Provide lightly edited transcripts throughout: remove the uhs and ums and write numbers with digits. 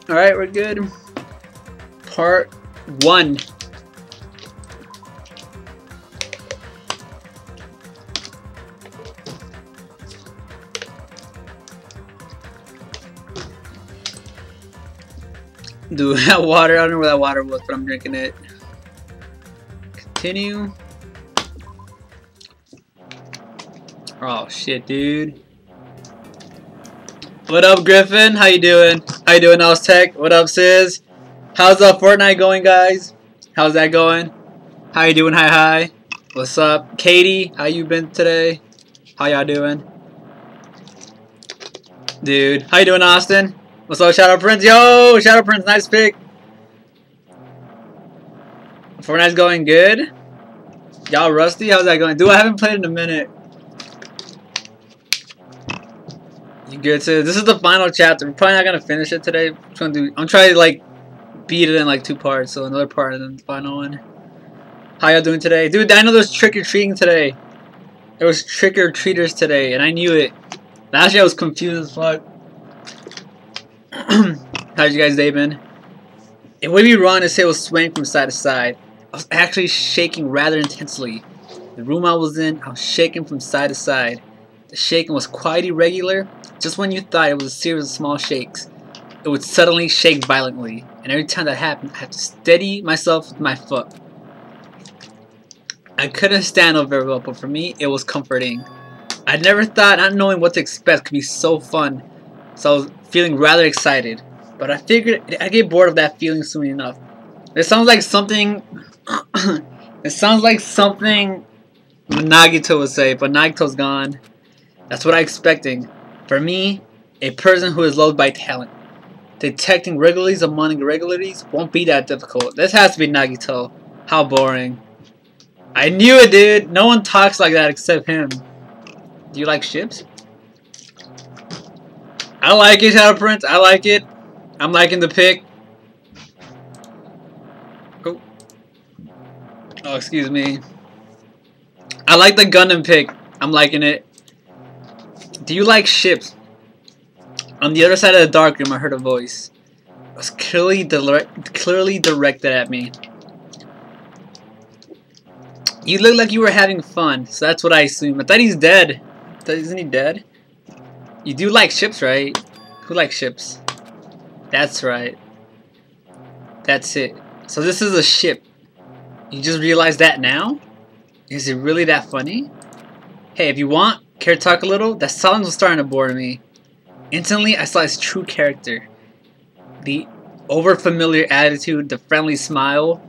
Alright, we're good. Part 1. Dude, that water, I don't know where that water was, but I'm drinking it. Continue. Oh shit, dude. What up, Griffin? How you doing? How you doing, Oztech? What up, Sis? How's Fortnite going, guys? How's that going? How you doing? Hi. What's up? Katie, how you been today? How y'all doing? Dude, how you doing, Austin? What's up, Shadow Prince? Yo, Shadow Prince, nice pick. Fortnite's going good. Y'all rusty? How's that going? Dude, I haven't played in a minute. You good, sis? This is the final chapter. We're probably not gonna finish it today. I'm trying to like beat it in like 2 parts, so another part and then the final one. How y'all doing today? Dude, I know there's trick-or-treating today. There was trick-or-treaters today, and I knew it. Last year I was confused as fuck. How's you guys' day been? It would be wrong to say it was swaying from side to side. I was actually shaking rather intensely. The room I was in, I was shaking from side to side. The shaking was quite irregular. Just when you thought it was a series of small shakes, it would suddenly shake violently. And every time that happened, I had to steady myself with my foot. I couldn't stand up very well, but for me, it was comforting. I never thought not knowing what to expect could be so fun. So I was feeling rather excited. But I figured I'd get bored of that feeling soon enough. It sounds like something... it sounds like something Nagito would say, but Nagito's gone. That's what I'm expecting. For me, a person who is loved by talent. Detecting regularities among irregularities won't be that difficult. This has to be Nagito. How boring. I knew it, dude. No one talks like that except him. Do you like ships? I like it, Shadow Prince. I like it. I'm liking the pick. Oh, excuse me. I like the Gundam pick. I'm liking it. Do you like ships? On the other side of the dark room, I heard a voice. It was clearly directed at me. You look like you were having fun, so that's what I assume. I thought he's dead. Isn't he dead? You do like ships, right? Who likes ships? That's right. That's it. So this is a ship. You just realized that now? Is it really that funny? Hey, if you want, care to talk a little? That silence was starting to bore me. Instantly, I saw his true character. The over-familiar attitude, the friendly smile.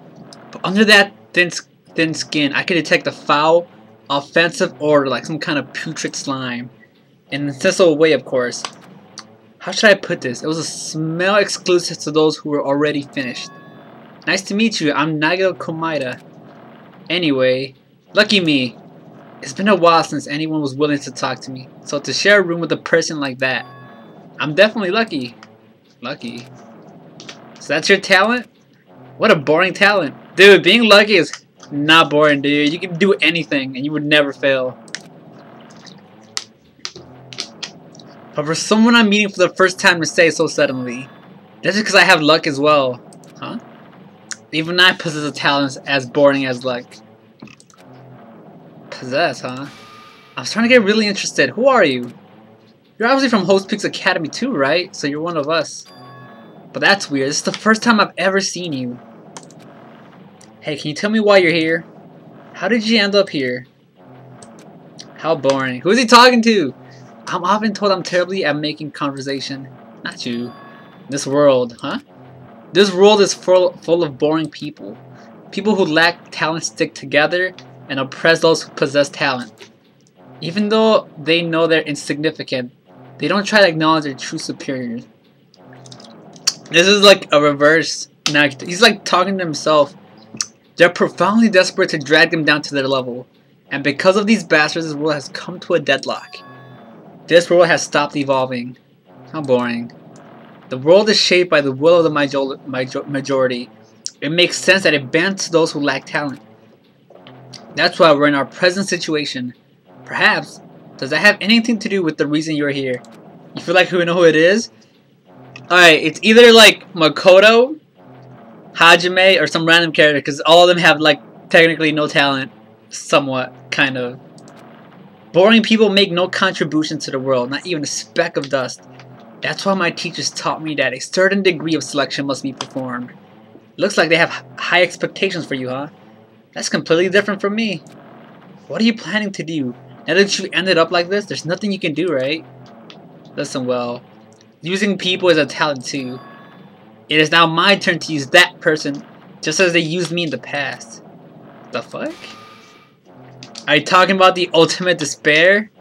But under that thin skin, I could detect a foul, offensive odor like some kind of putrid slime. In an insensible way, of course. How should I put this? It was a smell exclusive to those who were already finished. Nice to meet you, I'm Nagito Komaeda. Anyway, lucky me. It's been a while since anyone was willing to talk to me. So to share a room with a person like that, I'm definitely lucky. Lucky. So that's your talent? What a boring talent. Dude, being lucky is not boring, dude. You can do anything and you would never fail. But for someone I'm meeting for the first time to say so suddenly, that's because I have luck as well. Huh? Even I possess a talent as boring as luck. Possess, huh? I was trying to get really interested. Who are you? You're obviously from Host Peaks Academy too, right? So you're one of us. But that's weird. This is the first time I've ever seen you. Hey, can you tell me why you're here? How did you end up here? How boring. Who is he talking to? I'm often told I'm terribly at making conversation. Not you. This world, huh? This world is full of boring people. People who lack talent stick together and oppress those who possess talent. Even though they know they're insignificant, they don't try to acknowledge their true superiors. This is like a reverse Nagito. He's like talking to himself. They're profoundly desperate to drag them down to their level. And because of these bastards, this world has come to a deadlock. This world has stopped evolving. How boring. The world is shaped by the will of the majority. It makes sense that it bans those who lack talent. That's why we're in our present situation. Perhaps, does that have anything to do with the reason you're here? You feel like you know who it is? Alright, it's either like Makoto, Hajime, or some random character, because all of them have like technically no talent. Somewhat, kind of. Boring people make no contribution to the world, not even a speck of dust. That's why my teachers taught me that a certain degree of selection must be performed. Looks like they have high expectations for you, huh? That's completely different from me. What are you planning to do? Now that you ended up like this, there's nothing you can do, right? Listen, well, using people is a talent too. It is now my turn to use that person, just as they used me in the past. The fuck? Are you talking about the ultimate despair?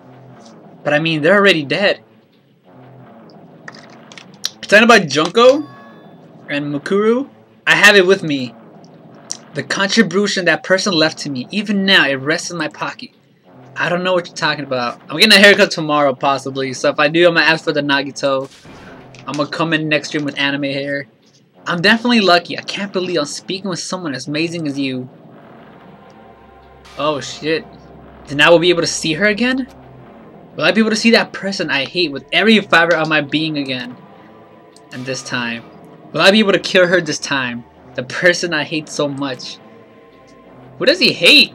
But I mean, they're already dead. Talking about Junko and Mukuru, I have it with me. The contribution that person left to me, even now, it rests in my pocket. I don't know what you're talking about. I'm getting a haircut tomorrow, possibly. So if I do, I'm gonna ask for the Nagito. I'm gonna come in next stream with anime hair. I'm definitely lucky. I can't believe I'm speaking with someone as amazing as you. Oh shit. Then I will be able to see her again? Will I be able to see that person I hate with every fiber of my being again? And this time, will I be able to kill her this time? The person I hate so much. Who does he hate?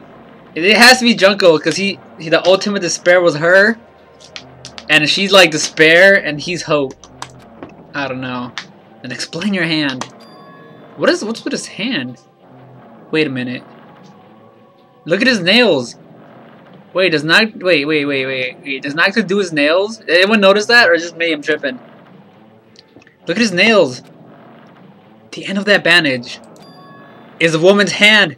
It has to be Junko, because he the ultimate despair was her. And she's like despair and he's hope. I don't know. And explain your hand. What's with his hand? Wait a minute. Look at his nails. Wait, does Nagito do his nails? Did anyone notice that, or just me? I'm tripping. Look at his nails. The end of that bandage is a woman's hand.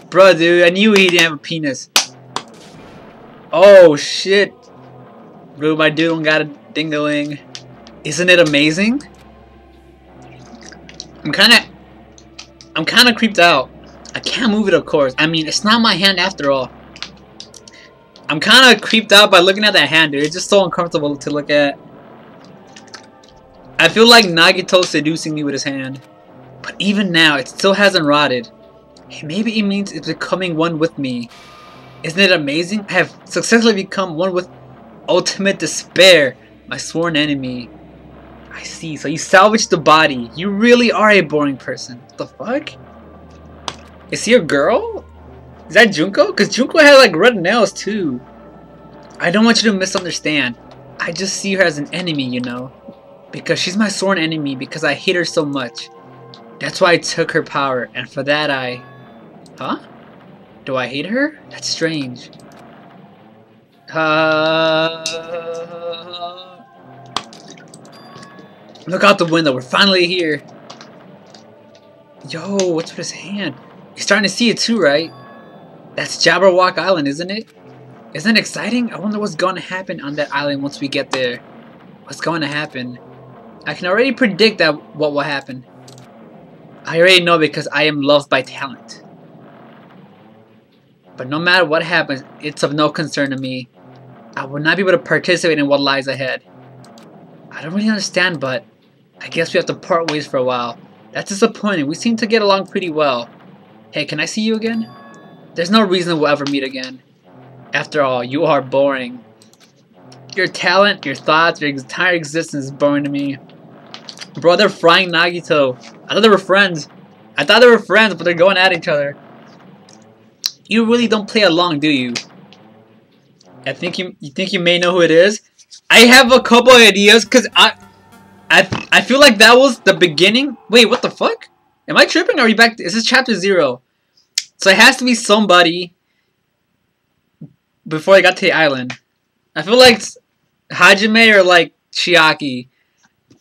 Bruh, dude, I knew he didn't have a penis. Oh shit. Bro, my dude don't got a dingaling. Isn't it amazing? I'm kinda creeped out. I can't move it, of course. I mean, it's not my hand after all. I'm kinda creeped out by looking at that hand, dude. It's just so uncomfortable to look at. I feel like Nagito's seducing me with his hand. But even now, it still hasn't rotted. Hey, maybe it means it's becoming one with me. Isn't it amazing? I have successfully become one with ultimate despair, my sworn enemy. I see, so you salvaged the body. You really are a boring person. What the fuck? Is he a girl? Is that Junko? Because Junko had like red nails too. I don't want you to misunderstand. I just see her as an enemy, you know. Because she's my sworn enemy because I hate her so much. That's why I took her power, and for that I... Huh? Do I hate her? That's strange. Look out the window, we're finally here. Yo, what's with his hand? You're starting to see it too, right? That's Jabberwock Island, isn't it? Isn't it exciting? I wonder what's going to happen on that island once we get there. What's going to happen? I can already predict that what will happen. I already know because I am loved by talent. But no matter what happens, it's of no concern to me. I will not be able to participate in what lies ahead. I don't really understand, but I guess we have to part ways for a while. That's disappointing. We seem to get along pretty well. Hey, can I see you again? There's no reason we'll ever meet again. After all, you are boring. Your talent, your thoughts, your entire existence is boring to me. Bro, they're frying Nagito. I thought they were friends. But they're going at each other. You really don't play along, do you? You think you may know who it is? I have a couple ideas, because I feel like that was the beginning. Wait, what the fuck? Am I tripping? Are we back? This is chapter 0. So it has to be somebody before I got to the island. I feel like Hajime or like Chiaki.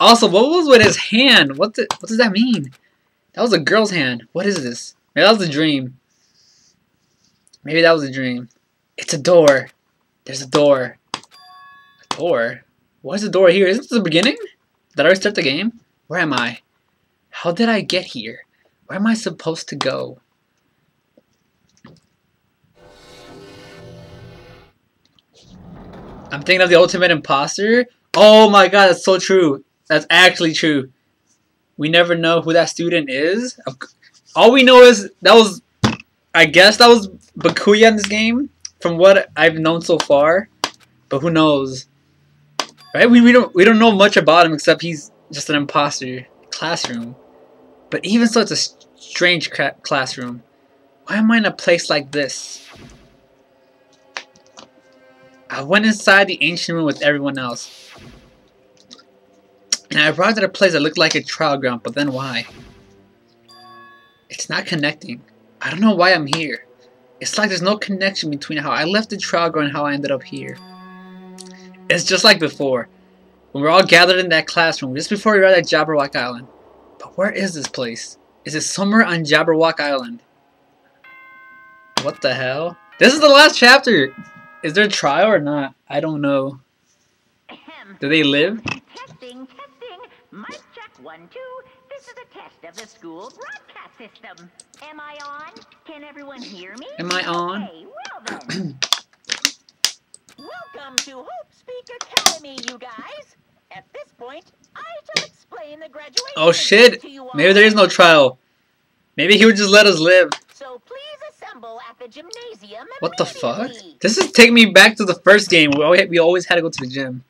Also, what was with his hand? What does that mean? That was a girl's hand. What is this? Maybe that was a dream. Maybe that was a dream. It's a door. There's a door. A door? Why is the door here? Isn't this the beginning? Did I restart the game? Where am I? How did I get here? Where am I supposed to go? I'm thinking of the ultimate imposter. Oh my god, that's so true. That's actually true. We never know who that student is. All we know is that was, I guess that was Bakuya in this game, from what I've known so far. But who knows? Right? We don't know much about him except he's just an imposter. Classroom. But even so, it's a strange classroom. Why am I in a place like this? I went inside the ancient room with everyone else. And I arrived at a place that looked like a trial ground, but then why? It's not connecting. I don't know why I'm here. It's like there's no connection between how I left the trial ground and how I ended up here. It's just like before. When we're all gathered in that classroom, just before we arrived at Jabberwock Island. But where is this place? Is it somewhere on Jabberwock Island? What the hell? This is the last chapter! Is there a trial or not? I don't know. Do they live? Testing. Mic check 1, 2. This is a test of the school broadcast system. Am I on? Can everyone hear me? Am I on? Okay, well then. Welcome to Hope Speak Academy, you guys. At this point, I shall explain the graduation. Oh shit! To you all. Maybe there is no trial. Maybe he would just let us live. So please assemble at the gymnasium. What the fuck? This is taking me back to the first game. We always had to go to the gym.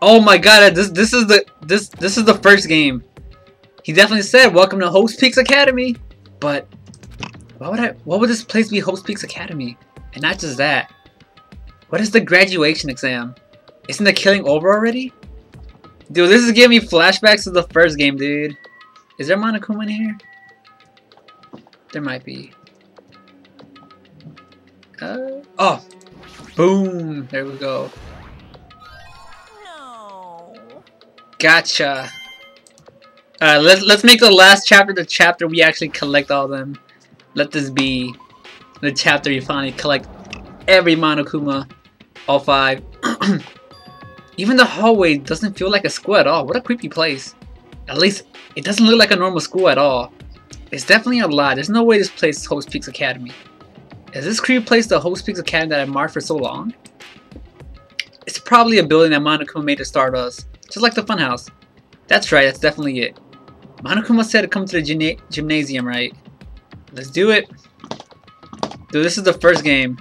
Oh my god! This is the first game. He definitely said, "Welcome to Hope Speaks Academy." But why would this place be Hope Speaks Academy? And not just that. What is the graduation exam? Isn't the killing over already? Dude, this is giving me flashbacks to the first game, dude. Is there Monokuma in here? There might be. Oh! Boom! There we go. No. Gotcha. Let's make the last chapter the chapter we actually collect all of them. Let this be the chapter you finally collect every Monokuma, all 5. Even the hallway doesn't feel like a school at all. What a creepy place. At least it doesn't look like a normal school at all. It's definitely a lie. There's no way this place is Hope Speaks Academy. Is this creepy place the Hope Speaks Academy that I marked for so long? It's probably a building that Monokuma made to start us. Just like the funhouse. That's right, that's definitely it. Monokuma said to come to the gymnasium, right? Let's do it. Dude, this is the first game.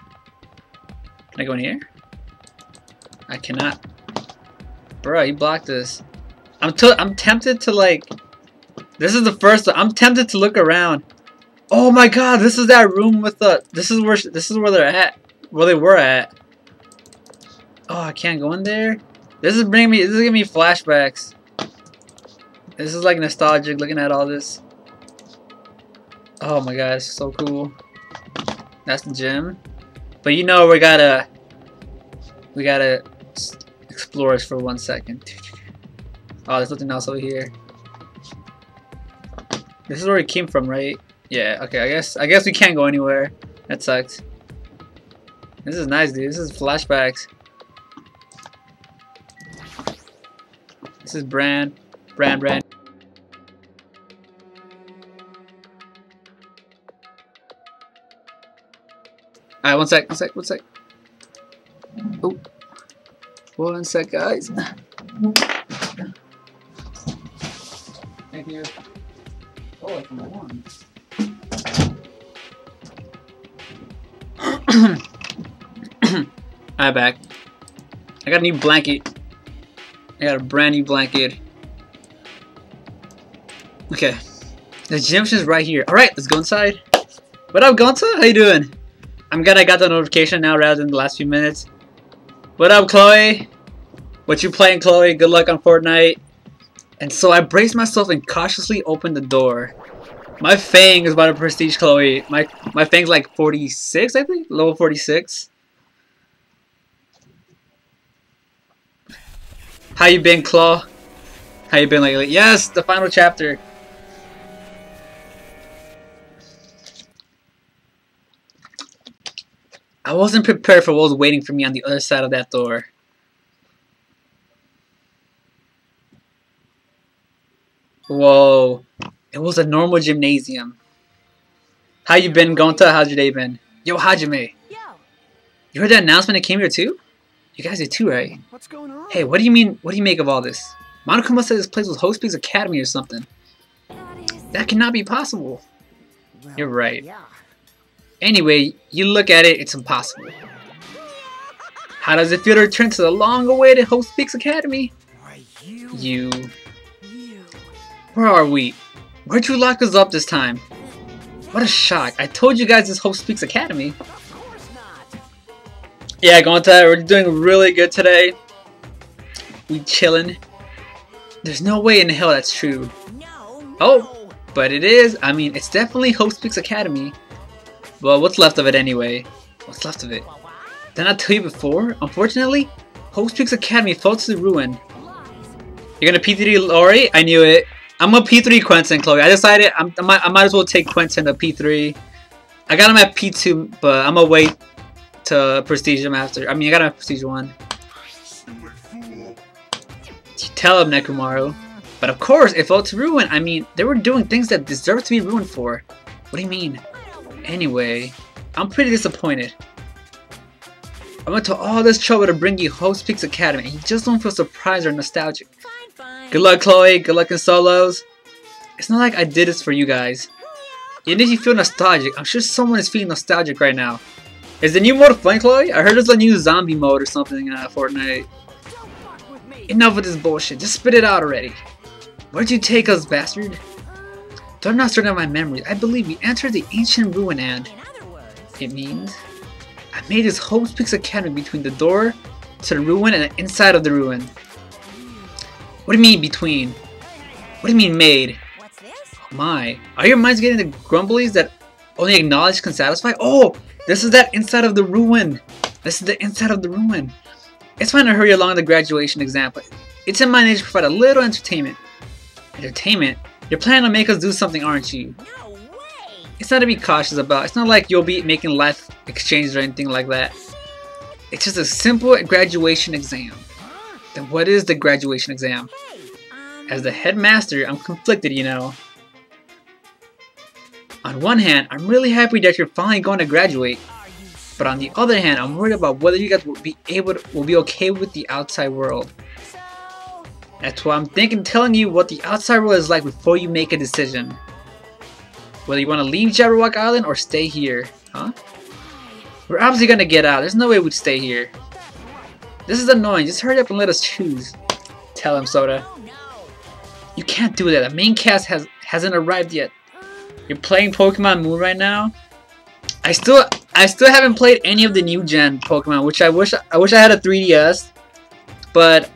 Can I go in here? I cannot. Bruh, you blocked this. I'm tempted to like... This is the first... I'm tempted to look around. Oh my god, this is that room with the... This is where they're at. Where they were at. Oh, I can't go in there? This is giving me flashbacks. This is like nostalgic looking at all this. Oh my god, it's so cool. That's the gym. But you know we gotta explore this for 1 second. Oh, there's nothing else over here. This is where we came from, right? Yeah, okay, I guess we can't go anywhere. That sucks. This is nice, dude. This is flashbacks. This is brand. Alright, 1 sec. Oh. 1 sec, guys. Thank you. Oh, it's warm. I'm back. I got a new blanket. I got a brand new blanket. Okay. The gym's just right here. Alright, let's go inside. What up, Gonta? How you doing? I'm glad I got the notification now rather than the last few minutes. What up, Chloe? What you playing, Chloe? Good luck on Fortnite. And so I braced myself and cautiously opened the door. My Fang is about to prestige Chloe. My Fang's like 46, I think? Level 46. How you been, Claw? How you been lately? Yes, the final chapter. I wasn't prepared for what was waiting for me on the other side of that door. Whoa. It was a normal gymnasium. How you been, Gonta? How's your day been? Yo, Hajime. Yo. You heard that announcement that came here too? You guys did too, right? What's going on? Hey, what do you mean? What do you make of all this? Monokuma said this place was Hope Speaks Academy or something. That cannot be possible. Well, You're right. Yeah. Anyway, you look at it, it's impossible. How does it feel to return to the long-awaited Hope Speaks Academy? Why, you. You. Where are we? Where'd you lock us up this time? What a shock. I told you guys this Hope Speaks Academy. Of course not. Yeah, Gonta, we're doing really good today. We chillin'. There's no way in hell that's true. No. Oh, but it is. I mean, it's definitely Hope Speaks Academy. Well, what's left of it anyway? What's left of it? Didn't I tell you before? Unfortunately, Hope Speaks Academy fell to the ruin. You're gonna P3 Lori? I knew it. I'm gonna P3 Quentin, Chloe. I decided I might as well take Quentin to P3. I got him at P2, but I'm gonna wait to prestige him after. I mean, I got him at prestige 1. You tell him, Nekumaru. But of course, it fell to ruin. I mean, they were doing things that deserve to be ruined for. What do you mean? Anyway, I'm pretty disappointed. I went to all this trouble to bring you Hope Speaks Academy, and you just don't feel surprised or nostalgic. Fine. Good luck, Chloe. Good luck in solos. It's not like I did this for you guys. Even if you feel nostalgic, I'm sure someone is feeling nostalgic right now. Is the new mode fun, Chloe? I heard there's a new zombie mode or something in Fortnite. Don't fuck with me. Enough with this bullshit. Just spit it out already. Where'd you take us, bastard? Though I'm not certain of my memories, I believe we entered the ancient ruin and... In other words, It means... I made this Hope Speaks Academy between the door to the ruin and the inside of the ruin. What do you mean between? What do you mean made? what's this? Oh my. Are your minds getting the grumblies that only acknowledge can satisfy? Oh! This is that inside of the ruin! This is the inside of the ruin. It's fine to hurry along the graduation exam, but it's in my nature to provide a little entertainment. Entertainment? You're planning to make us do something, aren't you? No way. It's not to be cautious about. It's not like you'll be making life exchanges or anything like that. It's just a simple graduation exam. Then what is the graduation exam? Hey, As the headmaster, I'm conflicted, you know. On one hand, I'm really happy that you're finally going to graduate. are you But on the other hand, I'm worried about whether you guys will be okay with the outside world. so? That's why I'm telling you what the outside world is like before you make a decision. Whether you want to leave Jabberwock Island or stay here, huh? We're obviously gonna get out. There's no way we'd stay here. This is annoying. Just hurry up and let us choose. Tell him, Soda. Oh no. You can't do that. The main cast hasn't arrived yet. You're playing Pokemon Moon right now. I still haven't played any of the new gen Pokemon, which I wish I had a 3DS, but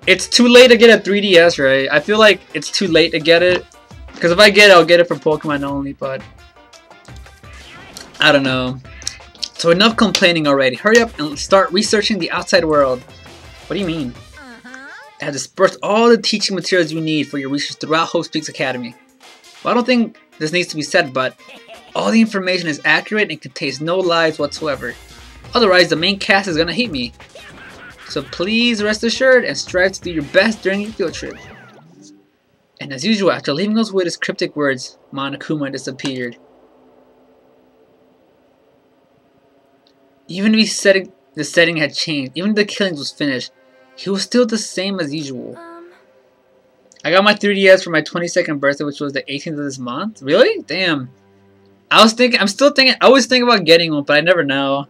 it's too late to get a 3DS, right? I feel like it's too late to get it, because if I get it, I'll get it for Pokemon only, but I don't know. So enough complaining already. Hurry up and start researching the outside world. What do you mean? I have dispersed all the teaching materials you need for your research throughout Hope Speaks Academy. Well, I don't think this needs to be said, but all the information is accurate and contains no lies whatsoever. Otherwise, the main cast is gonna hate me. So please rest assured and strive to do your best during your field trip. And as usual, after leaving us with his cryptic words, Monokuma disappeared. Even if the setting had changed, even if the killings was finished, he was still the same as usual. I got my 3DS for my 22nd birthday, which was the 18th of this month. Really? Damn. I always think about getting one, but I never know.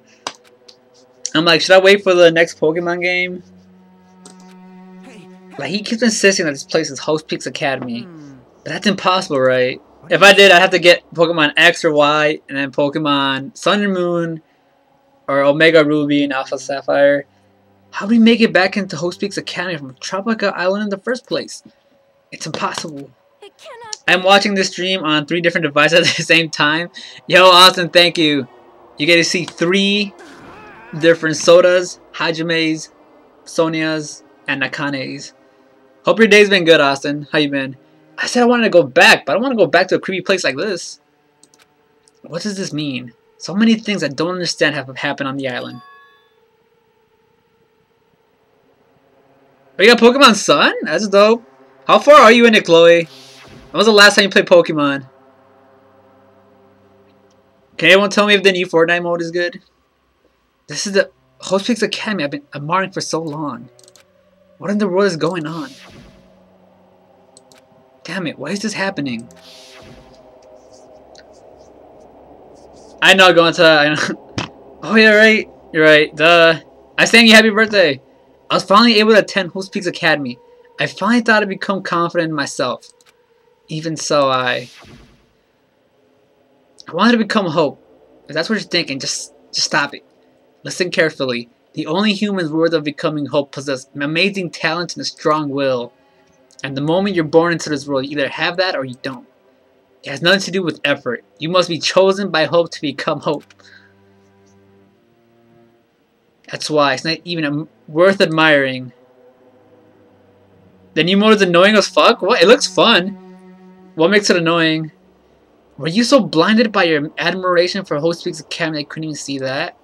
I'm like, should I wait for the next Pokemon game? Like, he keeps insisting that this place is Hope Speaks Academy. But that's impossible, right? If I did, I'd have to get Pokemon X or Y, and then Pokemon Sun and Moon, or Omega Ruby and Alpha Sapphire. How do we make it back into Hope Speaks Academy from Tropica Island in the first place? It's impossible. It cannot. I'm watching this stream on 3 different devices at the same time. Yo, Austin, thank you. You get to see 3 different Sodas, Hajime's, Sonia's, and Nakane's. Hope your day's been good, Austin. How you been? I said I wanted to go back, but I don't want to go back to a creepy place like this. What does this mean? So many things I don't understand have happened on the island. Oh, you got Pokemon Sun? That's dope. How far are you in it, Chloe? When was the last time you played Pokemon? Can anyone tell me if the new Fortnite mode is good? This is the Hope Speaks Academy I've been admiring for so long. What in the world is going on? Damn it, why is this happening? I know, going to... I know. Oh, yeah, right. You're right. Duh. I sang you happy birthday. I was finally able to attend Who Speaks Academy. I finally thought I'd become confident in myself. Even so, I wanted to become Hope. If that's what you're thinking, just stop it. Listen carefully. The only humans worthy of becoming Hope possess amazing talent and a strong will. And the moment you're born into this world, you either have that or you don't. It has nothing to do with effort. You must be chosen by Hope to become Hope. That's why it's not even worth admiring. The new mode is annoying as fuck? What? It looks fun. What makes it annoying? Were you so blinded by your admiration for Hope Speaks Academy that you couldn't even see that?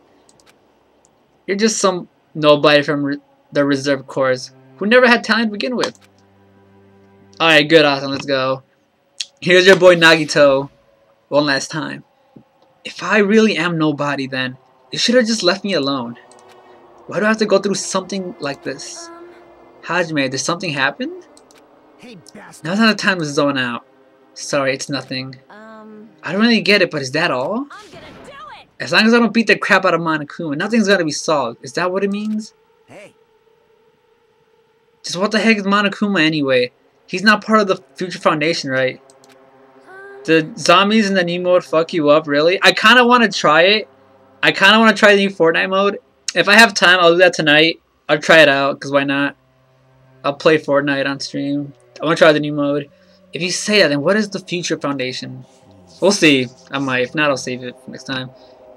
You're just some nobody from the reserve course who never had talent to begin with. Alright, good, awesome, let's go. Here's your boy Nagito. One last time. If I really am nobody, then you should have just left me alone. Why do I have to go through something like this? Hajime, did something happen? Hey, bastard. Now's not the time to zone out. Sorry, it's nothing. I don't really get it, but is that all? I'm gonna do it. As long as I don't beat the crap out of Monokuma, nothing's gonna be solved. Is that what it means? Hey. Just what the heck is Monokuma anyway? He's not part of the Future Foundation, right? The zombies in the new mode fuck you up, really? I kind of want to try it. I kind of want to try the new Fortnite mode. If I have time, I'll do that tonight. I'll try it out, because why not? I'll play Fortnite on stream. I want to try the new mode. If you say that, then what is the Future Foundation? We'll see. I might. If not, I'll save it for next time.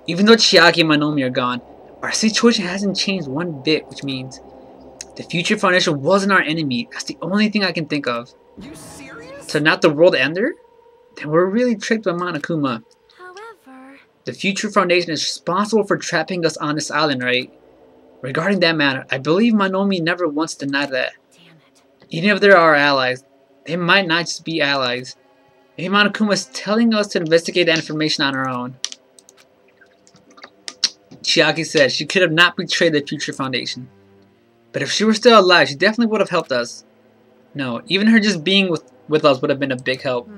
Even though Chiaki and Manomi are gone, our situation hasn't changed one bit, which means the Future Foundation wasn't our enemy. That's the only thing I can think of. You serious? So not the world ender? Then we're really tricked by Monokuma. However, The Future Foundation is responsible for trapping us on this island, right? Regarding that matter, I believe Manomi never once denied that. damn it. Even if they're our allies, they might not just be allies. Maybe Monokuma is telling us to investigate that information on our own. Chiaki said she could have not betrayed the Future Foundation. But if she were still alive, she definitely would have helped us. No, even her just being with us would have been a big help.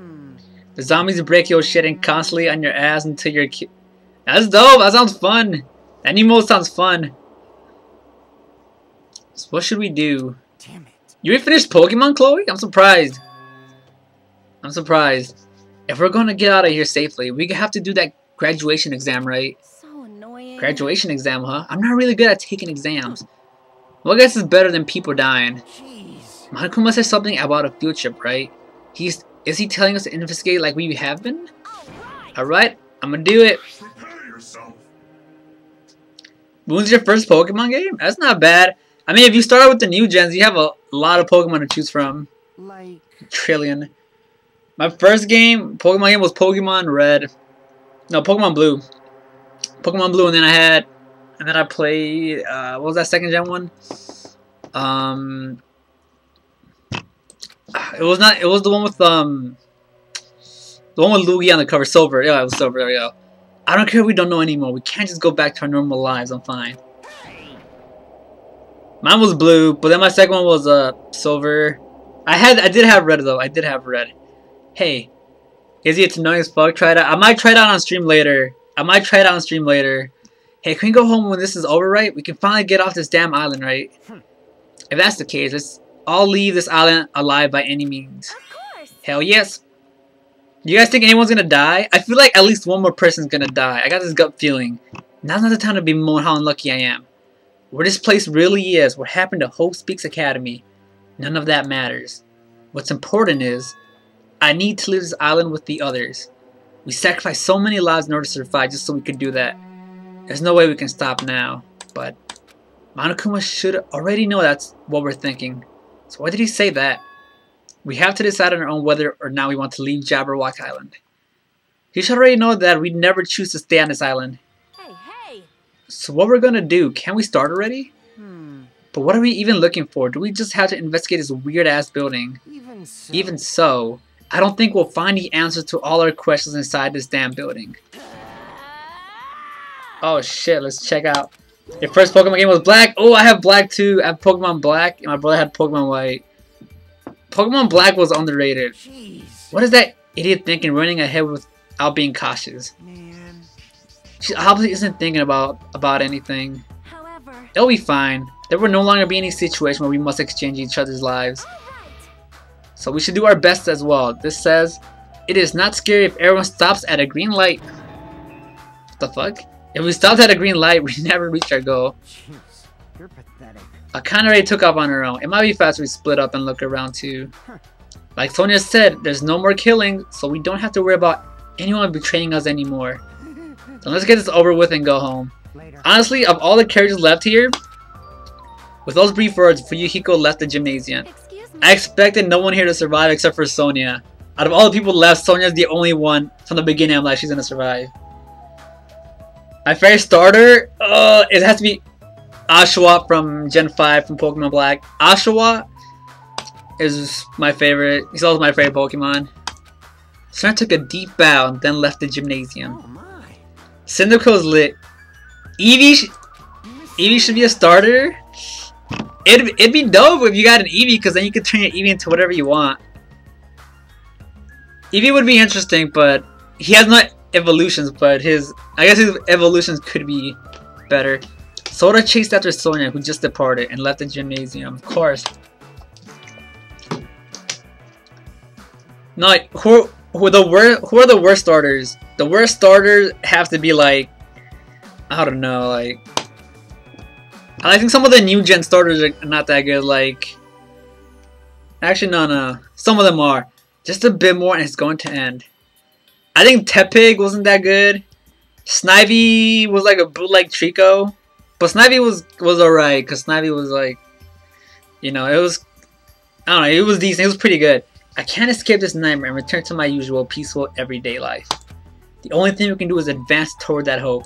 The zombies break your shit and constantly on your ass until you're That's dope, that sounds fun. That new mode sounds fun. So what should we do? Damn it. You ain't finished Pokemon, Chloe? I'm surprised. I'm surprised. If we're gonna get out of here safely, we have to do that graduation exam, right? So annoying. Graduation exam, huh? I'm not really good at taking exams. Well, I guess it's better than people dying. Jeez. Monokuma said something about a field trip, right? Is he telling us to investigate like we have been? Alright, I'm gonna do it. Prepare yourself. Moon's your first Pokemon game? That's not bad. I mean, if you start out with the new gens, you have a lot of Pokemon to choose from. Like. Trillion. My first Pokemon game was Pokemon Red. No, Pokemon Blue. Pokemon Blue, and then I played, what was that second gen one? It was the one with, Luigi on the cover, Silver. Yeah, it was Silver, there we go. I don't care if we don't know anymore. We can't just go back to our normal lives, I'm fine. Mine was Blue, but then my second one was, Silver. I did have Red, though. I did have Red. Hey, Izzy, it's annoying as fuck. Try it out. I might try it out on stream later. Hey, can we go home when this is over, right? We can finally get off this damn island, right? If that's the case, let's all leave this island alive by any means. Of course. Hell yes. You guys think anyone's gonna die? I feel like at least one more person's gonna die. I got this gut feeling. Now's not the time to bemoan how unlucky I am. Where this place really is, what happened to Hope Speaks Academy, none of that matters. What's important is, I need to leave this island with the others. We sacrificed so many lives in order to survive just so we could do that. There's no way we can stop now, but Monokuma should already know that's what we're thinking. So why did he say that? We have to decide on our own whether or not we want to leave Jabberwock Island. He should already know that we'd never choose to stay on this island. Hey, hey. So what we're gonna do, can we start already? But what are we even looking for? Do we just have to investigate this weird-ass building? Even so, I don't think we'll find the answers to all our questions inside this damn building. Oh shit, let's check out. Your first Pokemon game was Black? Oh, I have Black too. I have Pokemon Black, and my brother had Pokemon White. Pokemon Black was underrated. Jeez. What is that idiot thinking running ahead without being cautious? Man. She obviously isn't thinking about anything. However, It'll be fine. There will no longer be any situation where we must exchange each other's lives. So we should do our best as well. This says, it is not scary if everyone stops at a green light. What the fuck? If we stopped at a green light, we never reach our goal. Jeez, you're pathetic. Akane already took off on her own. It might be faster we split up and look around too. Like Sonia said, there's no more killing, so we don't have to worry about anyone betraying us anymore. So let's get this over with and go home. Later. Honestly, of all the characters left here, with those brief words, Fuyuhiko left the gymnasium. Excuse me. I expected no one here to survive except for Sonia. Out of all the people left, Sonia's the only one from the beginning I'm like, she's gonna survive. My favorite starter, it has to be Oshawott from Gen 5 from Pokemon Black. Oshawott is my favorite. He's also my favorite Pokemon. Sonia took a deep bow and then left the gymnasium. Oh my. Cyndaquil's lit. Eevee should be a starter. It'd be dope if you got an Eevee, because then you could turn your Eevee into whatever you want. Eevee would be interesting, but he has no evolutions, but I guess his evolutions could be better. Sora chased after Sonia, who just departed and left the gymnasium. Of course. No, who are the worst starters? The worst starters have to be like, I don't know, like, I think some of the new gen starters are not that good. Like, actually, no, some of them are just a bit more, and it's going to end. I think Tepig wasn't that good. Snivy was like a bootleg Trico, but Snivy was alright, because Snivy was like, you know, it was, I don't know, it was decent. It was pretty good. I can't escape this nightmare and return to my usual peaceful everyday life. The only thing we can do is advance toward that hope.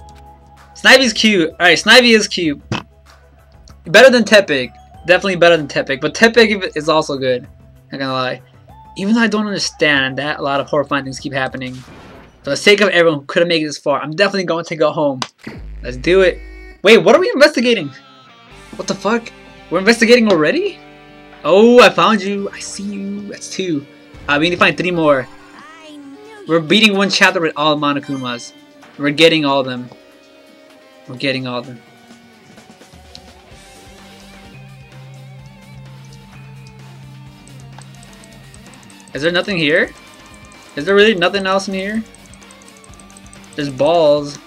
Snivy's cute. Alright, Snivy is cute. Better than Tepig. Definitely better than Tepig. But Tepig is also good. Not gonna lie. Even though I don't understand that a lot of horrifying things keep happening. For the sake of everyone who couldn't make it this far, I'm definitely going to go home. Let's do it. Wait, what are we investigating? What the fuck? We're investigating already? Oh, I found you. I see you. That's 2. We need to find 3 more. I knew We're beating 1 chapter with all Monokumas. We're getting all of them. We're getting all of them. Is there nothing here? Is there really nothing else in here? There's balls.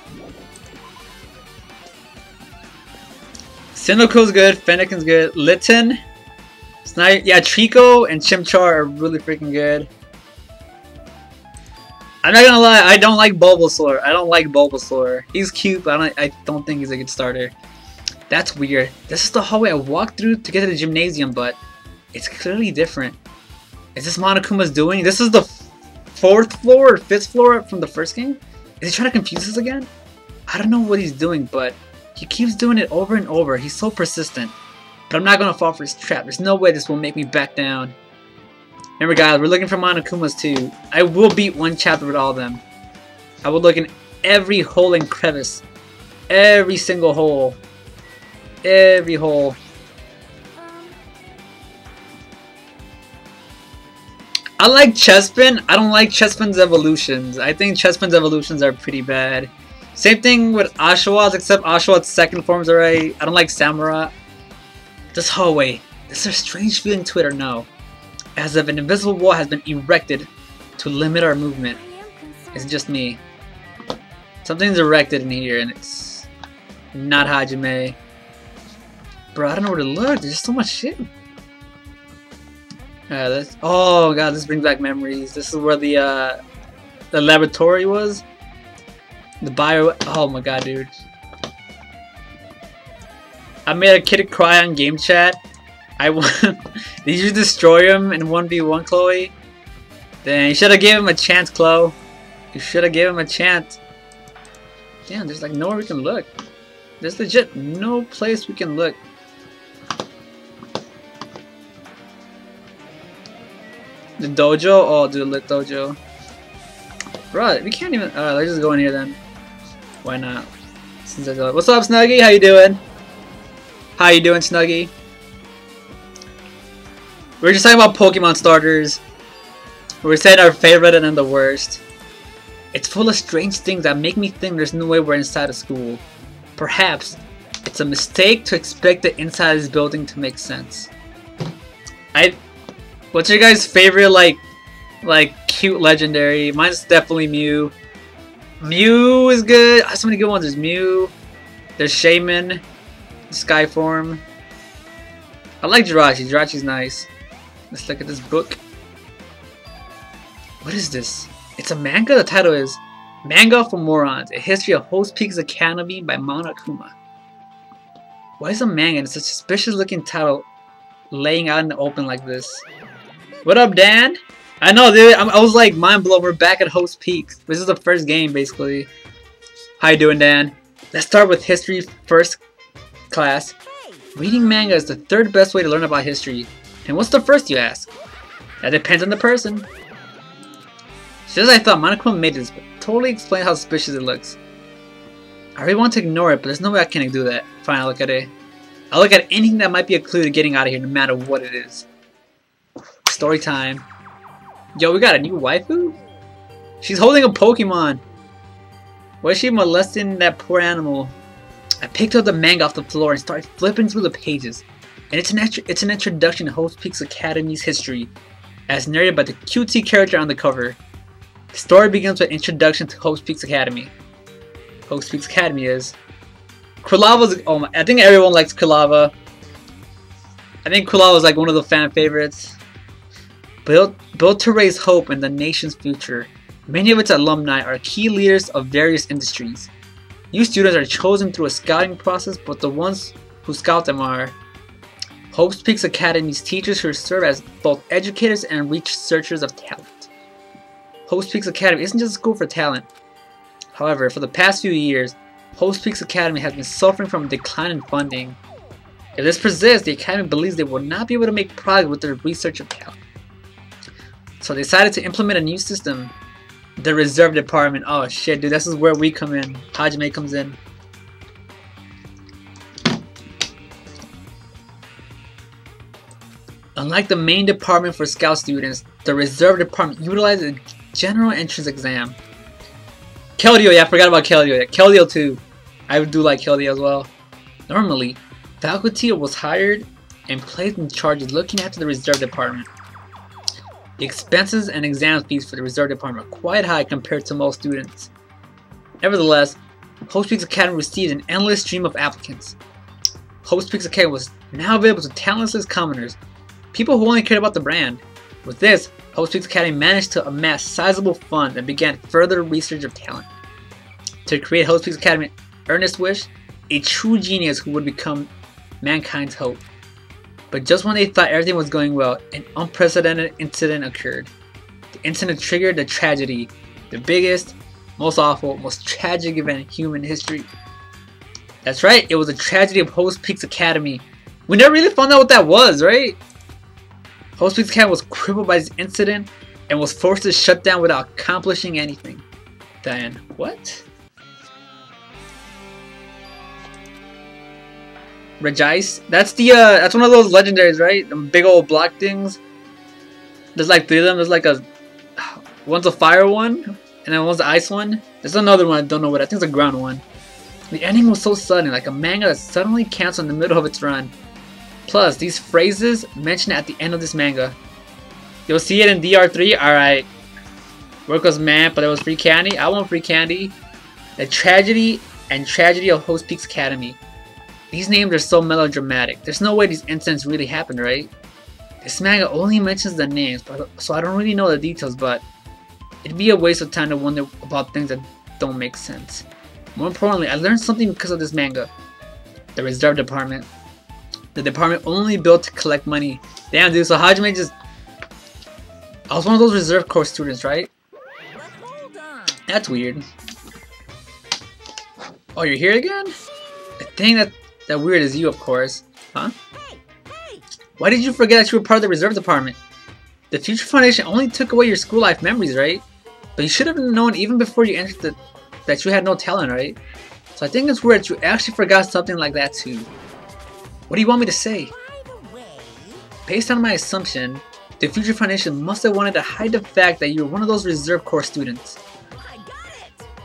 Cyndaquil's good. Fennekin's good. Litten. Yeah, Trico and Chimchar are really freaking good. I'm not gonna lie, I don't like Bulbasaur. I don't like Bulbasaur. He's cute, but I don't think he's a good starter. That's weird. This is the hallway I walked through to get to the gymnasium, but it's clearly different. Is this Monokuma's doing? This is the 4th floor or 5th floor from the first game? Is he trying to confuse us again? I don't know what he's doing, but he keeps doing it over and over. He's so persistent. But I'm not gonna fall for his trap. There's no way this will make me back down. Remember guys, we're looking for Monokumas too. I will beat 1 chapter with all of them. I will look in every hole and crevice. Every single hole. Every hole. I like Chespin. I don't like Chespin's evolutions. I think Chespin's evolutions are pretty bad. Same thing with Oshawott's, except Oshawott's second form's alright. I don't like Samurott. This hallway. Is there a strange feeling to it or no? As if an invisible wall has been erected to limit our movement. It's just me. Something's erected in here and it's not Hajime. Bro, I don't know where to look. There's just so much shit. Oh god, this brings back memories. This is where the laboratory was. The bio. Oh my god, dude. I made a kid cry on game chat. Did you destroy him in 1v1, Chloe? Then you should have given him a chance, Chloe. You should have given him a chance. Damn, there's like nowhere we can look. There's legit no place we can look. The dojo? Oh, dude, lit dojo. Bro, we can't even. Alright, let's just go in here then. Why not? What's up, Snuggie? How you doing? How you doing, Snuggie? We're just talking about Pokemon starters. We're saying our favorite and then the worst. It's full of strange things that make me think there's no way we're inside of school. Perhaps It's a mistake to expect the inside of this building to make sense. What's your guys' favorite like cute legendary? Mine's definitely Mew. Mew is good. Oh, so many good ones. There's Mew. There's Shaman. Skyform. I like Jirachi. Jirachi's nice. Let's look at this book. What is this? It's a manga? The title is Manga for Morons, A History of Host Peaks Academy by Mana Kuma. Why is a manga in such a suspicious looking title laying out in the open like this? What up, Dan? I know, dude. I was like mind blown. We're back at Host Peaks. This is the first game, basically. How you doing, Dan? Let's start with history first class. Reading manga is the third best way to learn about history. And what's the first, you ask? That depends on the person. Just as I thought, Monochrome made this, but totally explain how suspicious it looks. I really want to ignore it, but there's no way I can do that. Fine, I'll look at it. I'll look at anything that might be a clue to getting out of here, no matter what it is. Story time. Yo, we got a new waifu? She's holding a Pokemon. Why is she molesting that poor animal? I picked up the manga off the floor and started flipping through the pages. And it's an introduction to Host Peaks Academy's history, as narrated by the cutesy character on the cover. The story begins with an introduction to Host Peaks Academy. Host Peaks Academy is... Kurlava's... Oh my, I think everyone likes Kurlava. I think Kurlava is like one of the fan favorites. Built to raise hope in the nation's future, many of its alumni are key leaders of various industries. New students are chosen through a scouting process, but the ones who scout them are Hope Peaks Academy's teachers who serve as both educators and researchers of talent. Hope Peaks Academy isn't just a school for talent. However, for the past few years, Hope Peaks Academy has been suffering from a decline in funding. If this persists, the Academy believes they will not be able to make progress with their research of talent. So they decided to implement a new system, the Reserve Department. Oh shit, dude, this is where we come in. Hajime comes in. Unlike the main department for scout students, the Reserve Department utilizes a general entrance exam. Keldeo, yeah, I forgot about Keldeo. Yeah, Keldeo too. I do like Keldeo as well. Normally, faculty was hired and placed in charge of looking after the Reserve Department. The expenses and exam fees for the Reserve Department are quite high compared to most students. Nevertheless, Hope Peaks Academy received an endless stream of applicants. Hope Peaks Academy was now available to talentless commoners, people who only cared about the brand. With this, Hope Peaks Academy managed to amass sizable funds and began further research of talent. To create Hope Peaks Academy, Ernest wished a true genius who would become mankind's hope. But just when they thought everything was going well, an unprecedented incident occurred. The incident triggered the tragedy, the biggest, most awful, most tragic event in human history. That's right, it was a tragedy of Hope Peaks Academy. We never really found out what that was, right? Hope Peaks Academy was crippled by this incident and was forced to shut down without accomplishing anything. Then, what? Regice? That's one of those legendaries, right? The big old block things. There's like 3 of them. There's like one's a fire one, and then one's the ice one. There's another one I don't know what. I think it's a ground one. The ending was so sudden, like a manga that suddenly canceled in the middle of its run. Plus, these phrases mentioned at the end of this manga. You'll see it in DR3. Alright. Work was mad, but there was free candy. I want free candy. The tragedy of Hope Peaks Academy. These names are so melodramatic. There's no way these incidents really happened, right? This manga only mentions the names, so I don't really know the details, but it'd be a waste of time to wonder about things that don't make sense. More importantly, I learned something because of this manga. The Reserve Department. The department only built to collect money. Damn, dude, so Hajime just... I was one of those Reserve Corps students, right? That's weird. Oh, you're here again? The thing that weird is you, of course. Huh? Why did you forget that you were part of the Reserve Department? The Future Foundation only took away your school life memories, right? But you should have known even before you entered that you had no talent, right? So I think it's weird that you actually forgot something like that too. What do you want me to say? Based on my assumption, the Future Foundation must have wanted to hide the fact that you were one of those Reserve Corps students.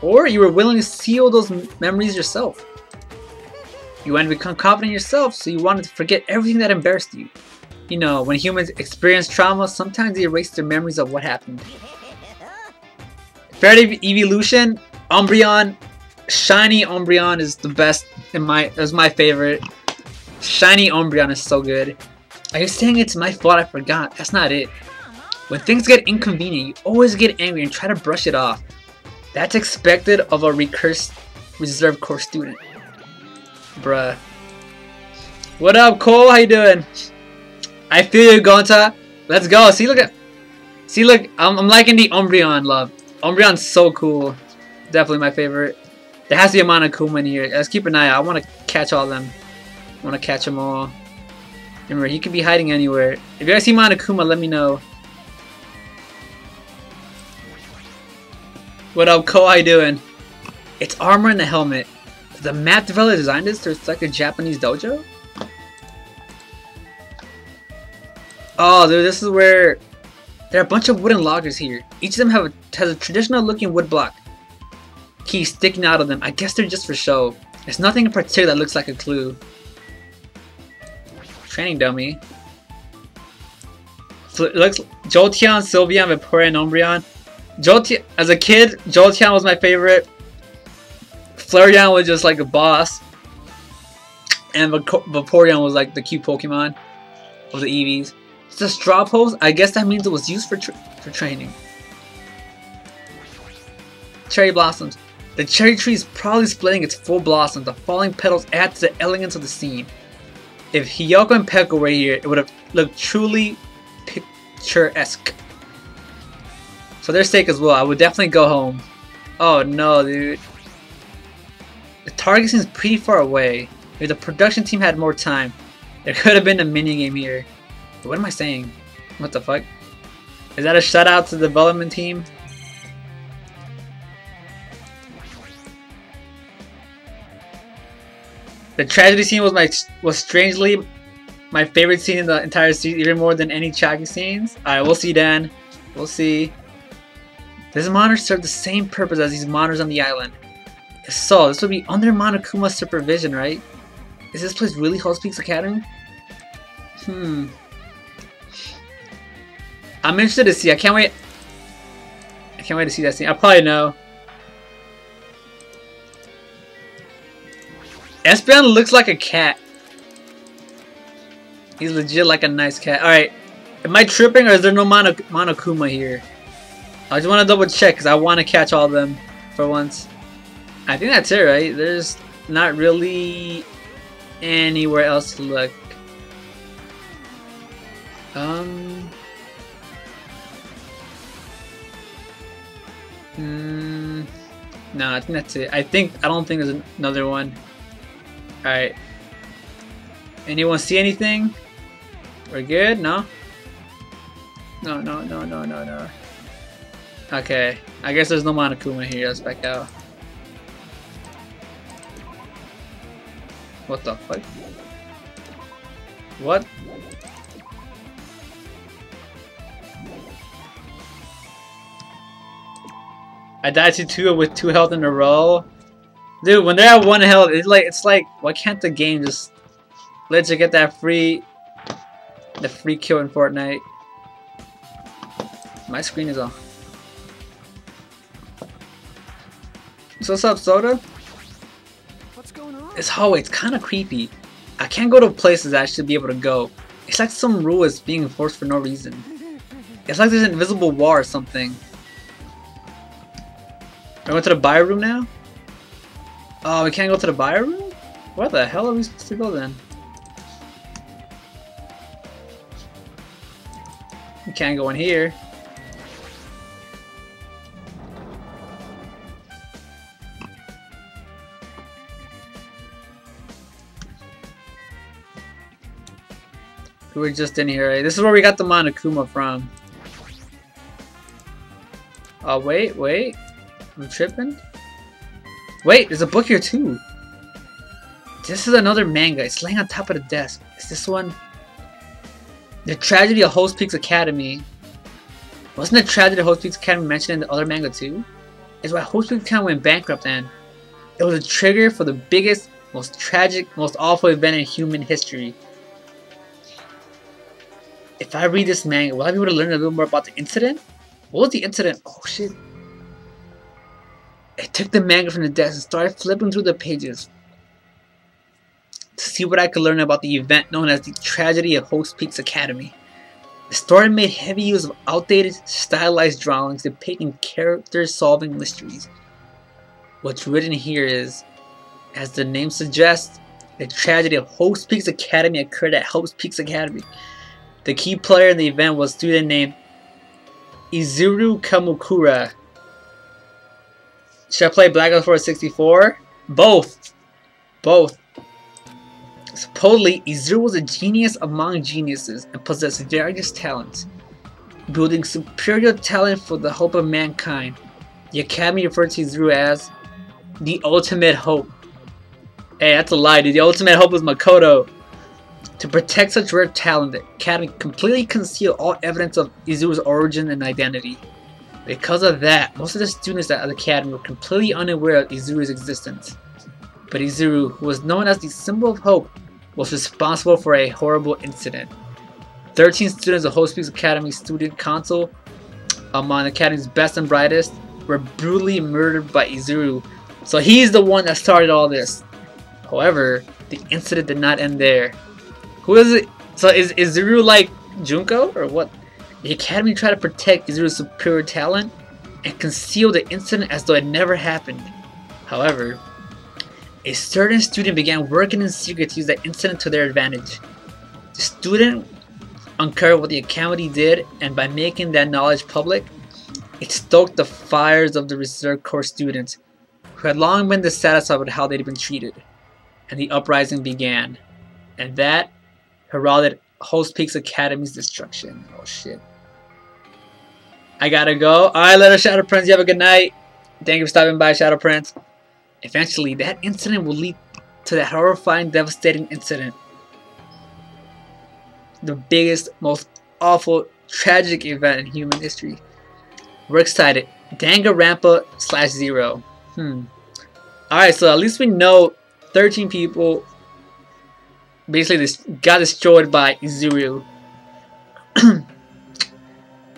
Or you were willing to seal those memories yourself. You want to become confident in yourself, so you wanted to forget everything that embarrassed you. You know, when humans experience trauma, sometimes they erase their memories of what happened. Fairy evolution, Umbreon, shiny Umbreon is the best is my favorite. Shiny Umbreon is so good. Are you saying it's my fault I forgot? That's not it. When things get inconvenient, you always get angry and try to brush it off. That's expected of a reserve course student. Bruh. What up, Cole? How you doing? I feel you, Gonta. Let's go. See, look, I'm liking the Umbreon love. Umbreon's so cool. Definitely my favorite. There has to be a Monokuma in here. Let's keep an eye out. I want to catch all of them. I want to catch them all. Remember, he could be hiding anywhere. If you guys see Monokuma, let me know. What up, Ko? How you doing? It's armor and a helmet. Did the map developer design this to reflect a Japanese dojo? Oh, dude, this is where there are a bunch of wooden loggers here. Each of them has a traditional looking wood block key sticking out of them. I guess they're just for show. There's nothing in particular that looks like a clue. Training dummy. It looks Jolteon, Sylveon, Vaporeon, and Umbreon. Jolteon, as a kid, Jolteon was my favorite. Flareon was just like a boss. And Vaporeon was like the cute Pokemon of the EVs. It's a straw post. I guess that means it was used for training. Cherry blossoms. The cherry tree is probably splitting its full blossom. The falling petals add to the elegance of the scene. If Hiyoko and Peko were here, it would have looked truly picturesque. For their sake as well, I would definitely go home. Oh no, dude. The target seems pretty far away. If the production team had more time, there could have been a minigame here. What am I saying? What the fuck? Is that a shout out to the development team? The tragedy scene was strangely my favorite scene in the entire series, even more than any tragedy scenes. Alright, we'll see, Dan. We'll see. This monitor served the same purpose as these monitors on the island. If so, this would be under Monokuma's supervision, right? Is this place really Host Peaks Academy? I'm interested to see. I can't wait. I can't wait to see that scene. I probably know. Espeon looks like a cat. He's legit like a nice cat. Alright. Am I tripping or is there no Monokuma here? I just want to double check because I want to catch all of them for once. I think that's it, right? There's not really anywhere else to look. No, I think that's it. I don't think there's another one. Alright. Anyone see anything? We're good? No? No. Okay. I guess there's no Monokuma here. Let's back out. What the fuck? What? I died to 2 with 2 health in a row. Dude, when they're at 1 health, it's like why can't the game just let you get that free kill in Fortnite? My screen is off. So what's up, Soda? What's going on? This hallway, it's kind of creepy. I can't go to places I should be able to go. It's like some rule is being enforced for no reason. It's like there's an invisible wall or something. I went to the bio room now? Oh, we can't go to the bio room? Where the hell are we supposed to go then? We can't go in here. We were just in here, right? This is where we got the Monokuma from. Oh, wait. I'm tripping? Wait, there's a book here too. This is another manga. It's laying on top of the desk. Is this one? The Tragedy of Host Peaks Academy. Wasn't the Tragedy of Host Peaks Academy mentioned in the other manga too? It's why Host Peaks Academy went bankrupt and it was a trigger for the biggest most tragic, most awful event in human history. If I read this manga, will I be able to learn a little more about the incident? What was the incident? Oh shit. I took the manga from the desk and started flipping through the pages to see what I could learn about the event known as the tragedy of Host Peaks Academy. The story made heavy use of outdated, stylized drawings depicting characters solving mysteries. What's written here is, as the name suggests, the tragedy of Host Peaks Academy occurred at Host Peaks Academy. The key player in the event was a student named Izuru Kamukura. Should I play Black Ops 4 64? Both. Both. Supposedly, Izuru was a genius among geniuses and possessed various talents, building superior talent for the hope of mankind. The Academy referred to Izuru as the ultimate hope. Hey, that's a lie, dude. The ultimate hope was Makoto. To protect such rare talent, the Academy completely concealed all evidence of Izuru's origin and identity. Because of that, most of the students at the Academy were completely unaware of Izuru's existence. But Izuru, who was known as the symbol of hope, was responsible for a horrible incident. 13 students of Host Peaks Academy Student Council, among the Academy's best and brightest, were brutally murdered by Izuru. So he's the one that started all this. However, the incident did not end there. Who is it? So is Izuru like Junko or what? The Academy tried to protect Izuru's superior talent and conceal the incident as though it never happened. However, a certain student began working in secret to use that incident to their advantage. The student uncovered what the Academy did, and by making that knowledge public, it stoked the fires of the Reserve Corps students, who had long been dissatisfied with how they'd been treated. And the uprising began. And that heralded Host Peaks Academy's destruction. Oh shit. I gotta go. Alright, later, Shadow Prince. You have a good night. Thank you for stopping by, Shadow Prince. Eventually, that incident will lead to that horrifying, devastating incident. The biggest, most awful, tragic event in human history. We're excited. Danganronpa /0. Alright, so at least we know 13 people basically got destroyed by Izuru.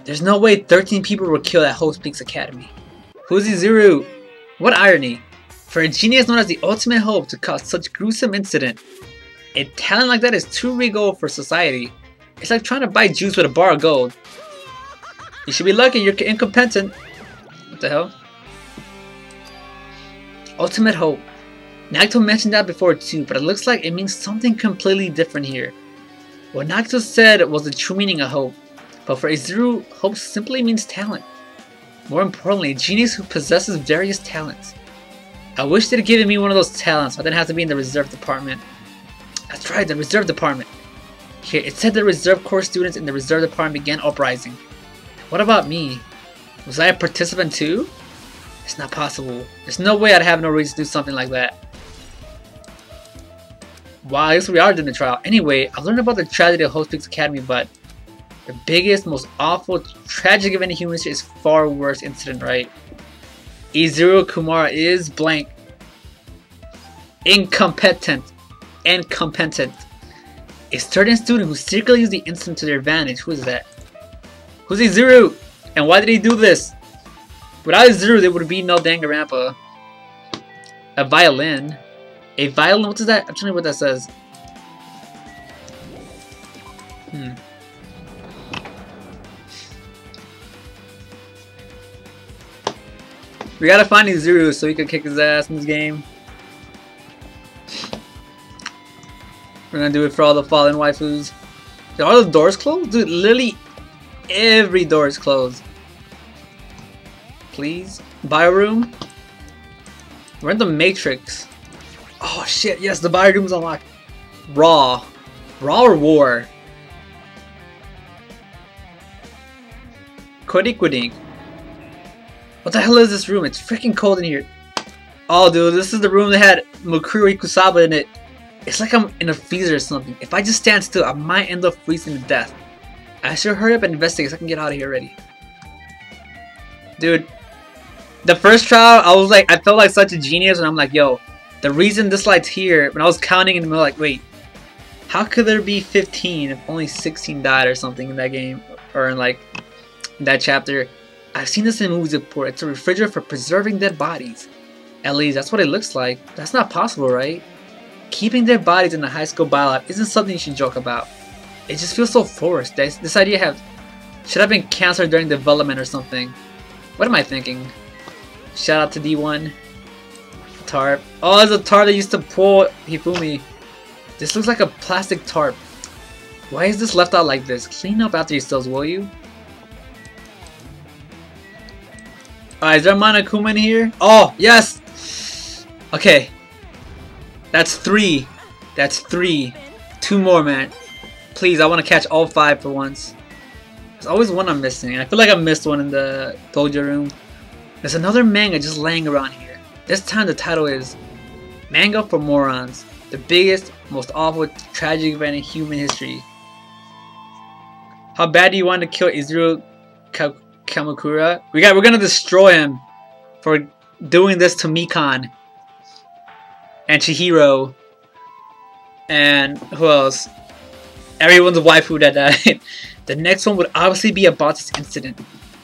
There's no way 13 people were killed at Host Peaks Academy. Who's Izuru? What irony. For a genius known as the ultimate hope to cause such gruesome incident, a talent like that is too regal for society. It's like trying to buy juice with a bar of gold. You should be lucky you're incompetent. What the hell? Ultimate hope. Nagito mentioned that before too, but it looks like it means something completely different here. What Nagito said was the true meaning of hope, but for Izuru, hope simply means talent. More importantly, a genius who possesses various talents. I wish they'd given me one of those talents so I didn't have to be in the reserve department. That's right, the reserve department. Here, it said the Reserve Corps students in the reserve department began uprising. What about me? Was I a participant too? It's not possible. There's no way I'd have no reason to do something like that. Wow, I guess we are doing the trial. Anyway, I learned about the tragedy of Host Peaks Academy, but the biggest, most awful, tragic event in human history is far worse incident, right? Izuru Kumara is blank. Incompetent. Incompetent. A certain student who secretly used the incident to their advantage. Who is that? Who's Izuru? And why did he do this? Without Izuru, there would be no Danganronpa. A violin. A violin? What is that? I'm trying to know what that says. We gotta find Izuru so we can kick his ass in this game. We're gonna do it for all the fallen waifus. Are all the doors closed? Dude, literally every door is closed. Please? Bio room? We're in the Matrix. Oh shit, yes, the bio room is unlocked. Raw. Raw or War? Quidink. What the hell is this room? It's freaking cold in here. Oh dude, this is the room that had Mukuro Ikusaba in it. It's like I'm in a freezer or something. If I just stand still, I might end up freezing to death. I should hurry up and investigate so I can get out of here already. Dude, the first trial, I felt like such a genius, and I'm like, yo, The reason this light's here, when I was counting in the middle, like, wait, how could there be 15 if only 16 died or something in that game? Or in like, in that chapter. I've seen this in movies before. It's a refrigerator for preserving dead bodies. At least, that's what it looks like. That's not possible, right? Keeping dead bodies in a high school biolab isn't something you should joke about. It just feels so forced. This idea should have been canceled during development or something. What am I thinking? Shout out to D1. Tarp. Oh, it's a tarp that used to pull Hifumi. This looks like a plastic tarp. Why is this left out like this? Clean up after yourselves, will you? Alright, is there a Monokuma in here? Oh, yes! Okay. That's 3. That's 3. 2 more, man. Please, I want to catch all 5 for once. There's always one I'm missing. I feel like I missed one in the dojo room. There's another manga just laying around here. This time the title is Manga for Morons. The biggest, most awful, tragic event in human history. How bad do you want to kill Izuru Kamakura? We're gonna destroy him for doing this to Mikan and Chihiro and who else? Everyone's waifu that died. The next one would obviously be about this incident.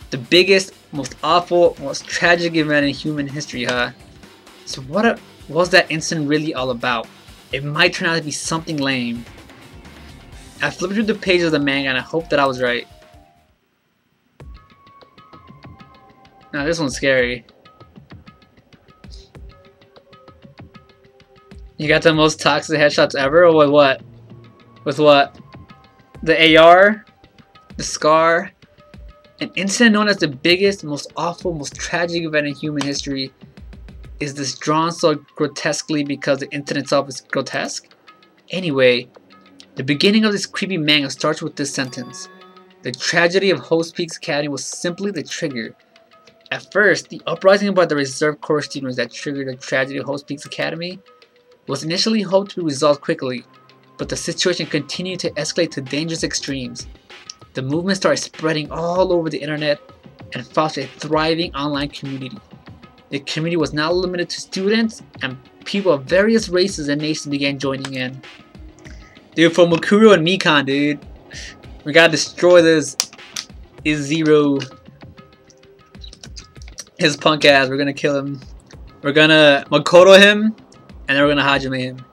The biggest, most awful, most tragic event in human history, huh? So what was that incident really all about? It might turn out to be something lame. I flipped through the pages of the manga and I hope that I was right. Now this one's scary. You got the most toxic headshots ever, or with what? With what? The AR? The Scar? An incident known as the biggest, most awful, most tragic event in human history. Is this drawn so grotesquely because the incident itself is grotesque? Anyway, the beginning of this creepy manga starts with this sentence. The tragedy of Host Peaks Academy was simply the trigger. At first, the uprising by the reserve corps students that triggered the tragedy of Host Peaks Academy was initially hoped to be resolved quickly, but the situation continued to escalate to dangerous extremes. The movement started spreading all over the internet and fostered a thriving online community. The community was not limited to students, and people of various races and nations began joining in. Dude, for Mukuro and Mikan, dude. We gotta destroy this Izuru. His punk ass. We're gonna kill him. We're gonna Makoto him, and then we're gonna Hajime him.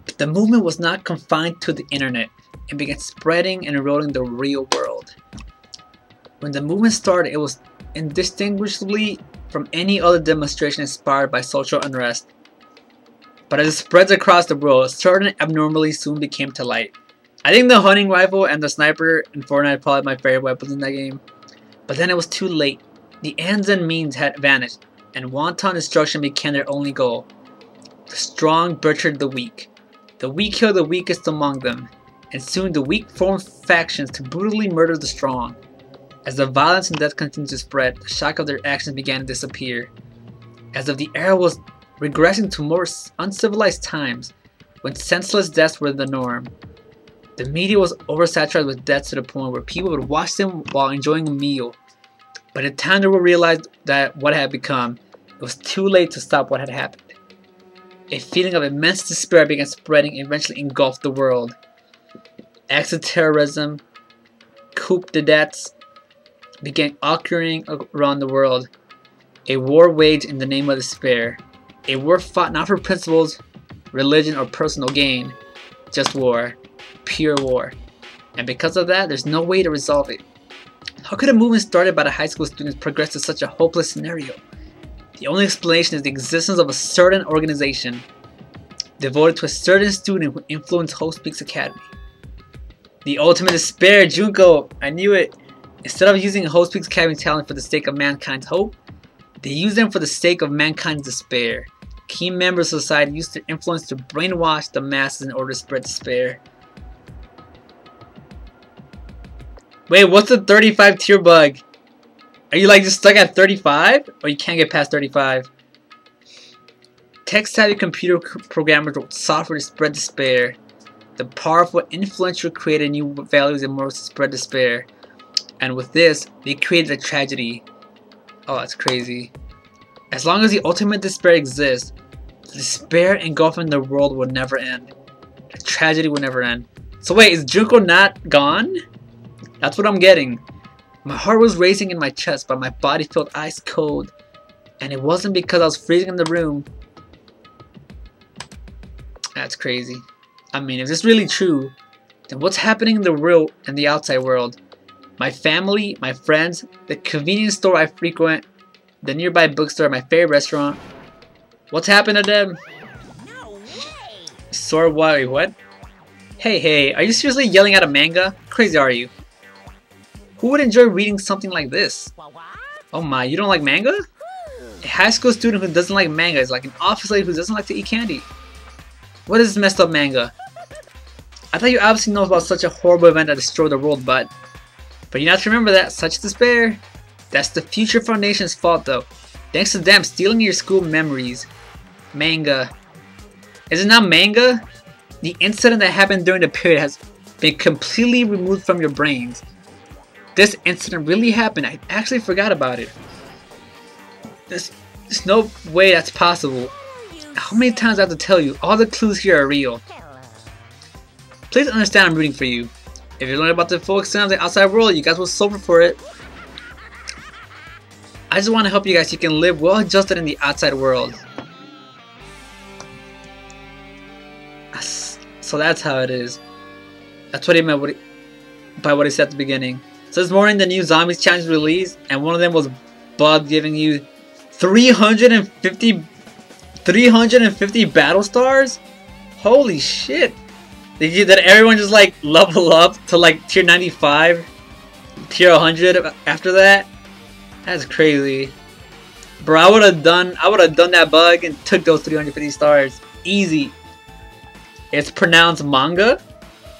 But the movement was not confined to the internet and began spreading and eroding the real world. When the movement started, it was indistinguishably from any other demonstration inspired by social unrest. But as it spreads across the world, certain abnormalities soon became to light. I think the hunting rifle and the sniper in Fortnite are probably my favorite weapons in that game. But then it was too late. The ends and means had vanished, and wanton destruction became their only goal. The strong butchered the weak. The weak killed the weakest among them, and soon the weak formed factions to brutally murder the strong. As the violence and death continued to spread, the shock of their actions began to disappear. As if the era was regressing to more uncivilized times, when senseless deaths were the norm. The media was oversaturated with deaths to the point where people would watch them while enjoying a meal. By the time they would realize that what had become, it was too late to stop what had happened. A feeling of immense despair began spreading and eventually engulfed the world. Acts of terrorism, coup d'etats, began occurring around the world. A war waged in the name of despair. A war fought not for principles, religion, or personal gain. Just war. Pure war. And because of that, there's no way to resolve it. How could a movement started by the high school students progress to such a hopeless scenario? The only explanation is the existence of a certain organization devoted to a certain student who influenced Host Peaks Academy. The ultimate despair, Junko! I knew it! Instead of using Host Peaks Academy talent for the sake of mankind's hope, they used them for the sake of mankind's despair. Key members of society used their influence to brainwash the masses in order to spread despair. Wait, what's the 35 tier bug? Are you like just stuck at 35? Or you can't get past 35? Tech-savvy computer programmers wrote software to spread despair. The powerful influencer created new values and morals to spread despair. And with this, they created a tragedy. Oh, that's crazy. As long as the ultimate despair exists, The despair engulfing the world will never end. The tragedy will never end. So wait, is Junko not gone? That's what I'm getting. My heart was racing in my chest, but my body felt ice cold. And it wasn't because I was freezing in the room. That's crazy. I mean, if this is really true, then what's happening in the real and the outside world? My family, my friends, the convenience store I frequent, the nearby bookstore, my favorite restaurant. What's happened to them? No way! Sore what? Hey, are you seriously yelling at a manga? Crazy are you? Who would enjoy reading something like this? What? Oh my, you don't like manga? A high school student who doesn't like manga is like an office lady who doesn't like to eat candy. What is this messed up manga? I thought you obviously know about such a horrible event that destroyed the world, but you have to remember that such despair. That's the Future Foundation's fault though. Thanks to them stealing your school memories. Manga. Is it not manga? The incident that happened during the period has been completely removed from your brains. This incident really happened. I actually forgot about it. There's no way that's possible. How many times do I have to tell you? All the clues here are real. Please understand I'm rooting for you. If you learn about the full extent of the outside world, you guys will suffer for it. I just want to help you guys so you can live well adjusted in the outside world. So that's how it is. That's what he meant by what he said at the beginning. So this morning the new Zombies Challenge released, and one of them was Bud giving you 350 battle stars? Holy shit. Did everyone just like level up to like tier 95, tier 100 after that? That's crazy. Bro, I would have done that bug and took those 350 stars. Easy. It's pronounced manga.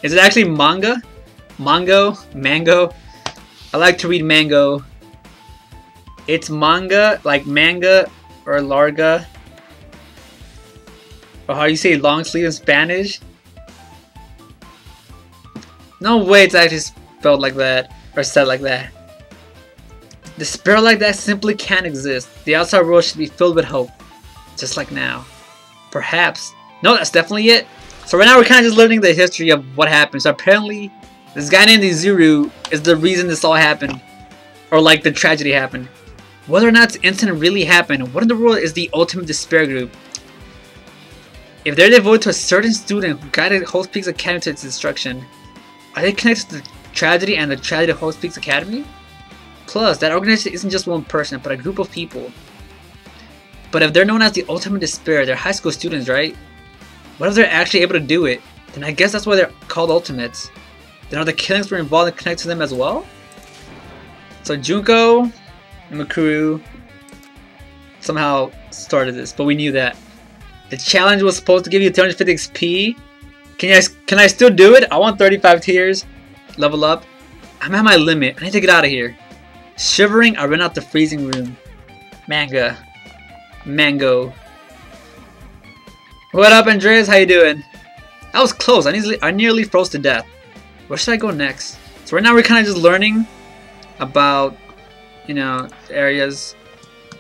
Is it actually manga? Mango? I like to read mango. It's manga, like manga or larga. Or how you say long sleeve in Spanish. No way it's actually spelled like that or said like that. Despair like that simply can't exist. The outside world should be filled with hope. Just like now. Perhaps. No, that's definitely it. So right now we're kind of just learning the history of what happened. So apparently this guy named Izuru is the reason this all happened. Or like the tragedy happened. Whether or not this incident really happened, what in the world is the ultimate despair group? If they're devoted to a certain student who guided Host Peaks Academy to its destruction, are they connected to the tragedy and the tragedy of Host Peaks Academy? Plus, that organization isn't just one person, but a group of people. But if they're known as the ultimate despair, they're high school students, right? What if they're actually able to do it? Then I guess that's why they're called ultimates. Then are the killings were involved and connected to them as well? So Junko and Makuru somehow started this, but we knew that. The challenge was supposed to give you 250 XP. Can I still do it? I want 35 tiers. Level up. I'm at my limit. I need to get out of here. Shivering, I ran out the freezing room. Mango. What up, Andreas? How you doing? That was close. I nearly froze to death. Where should I go next? So right now we're kind of just learning about, you know, areas,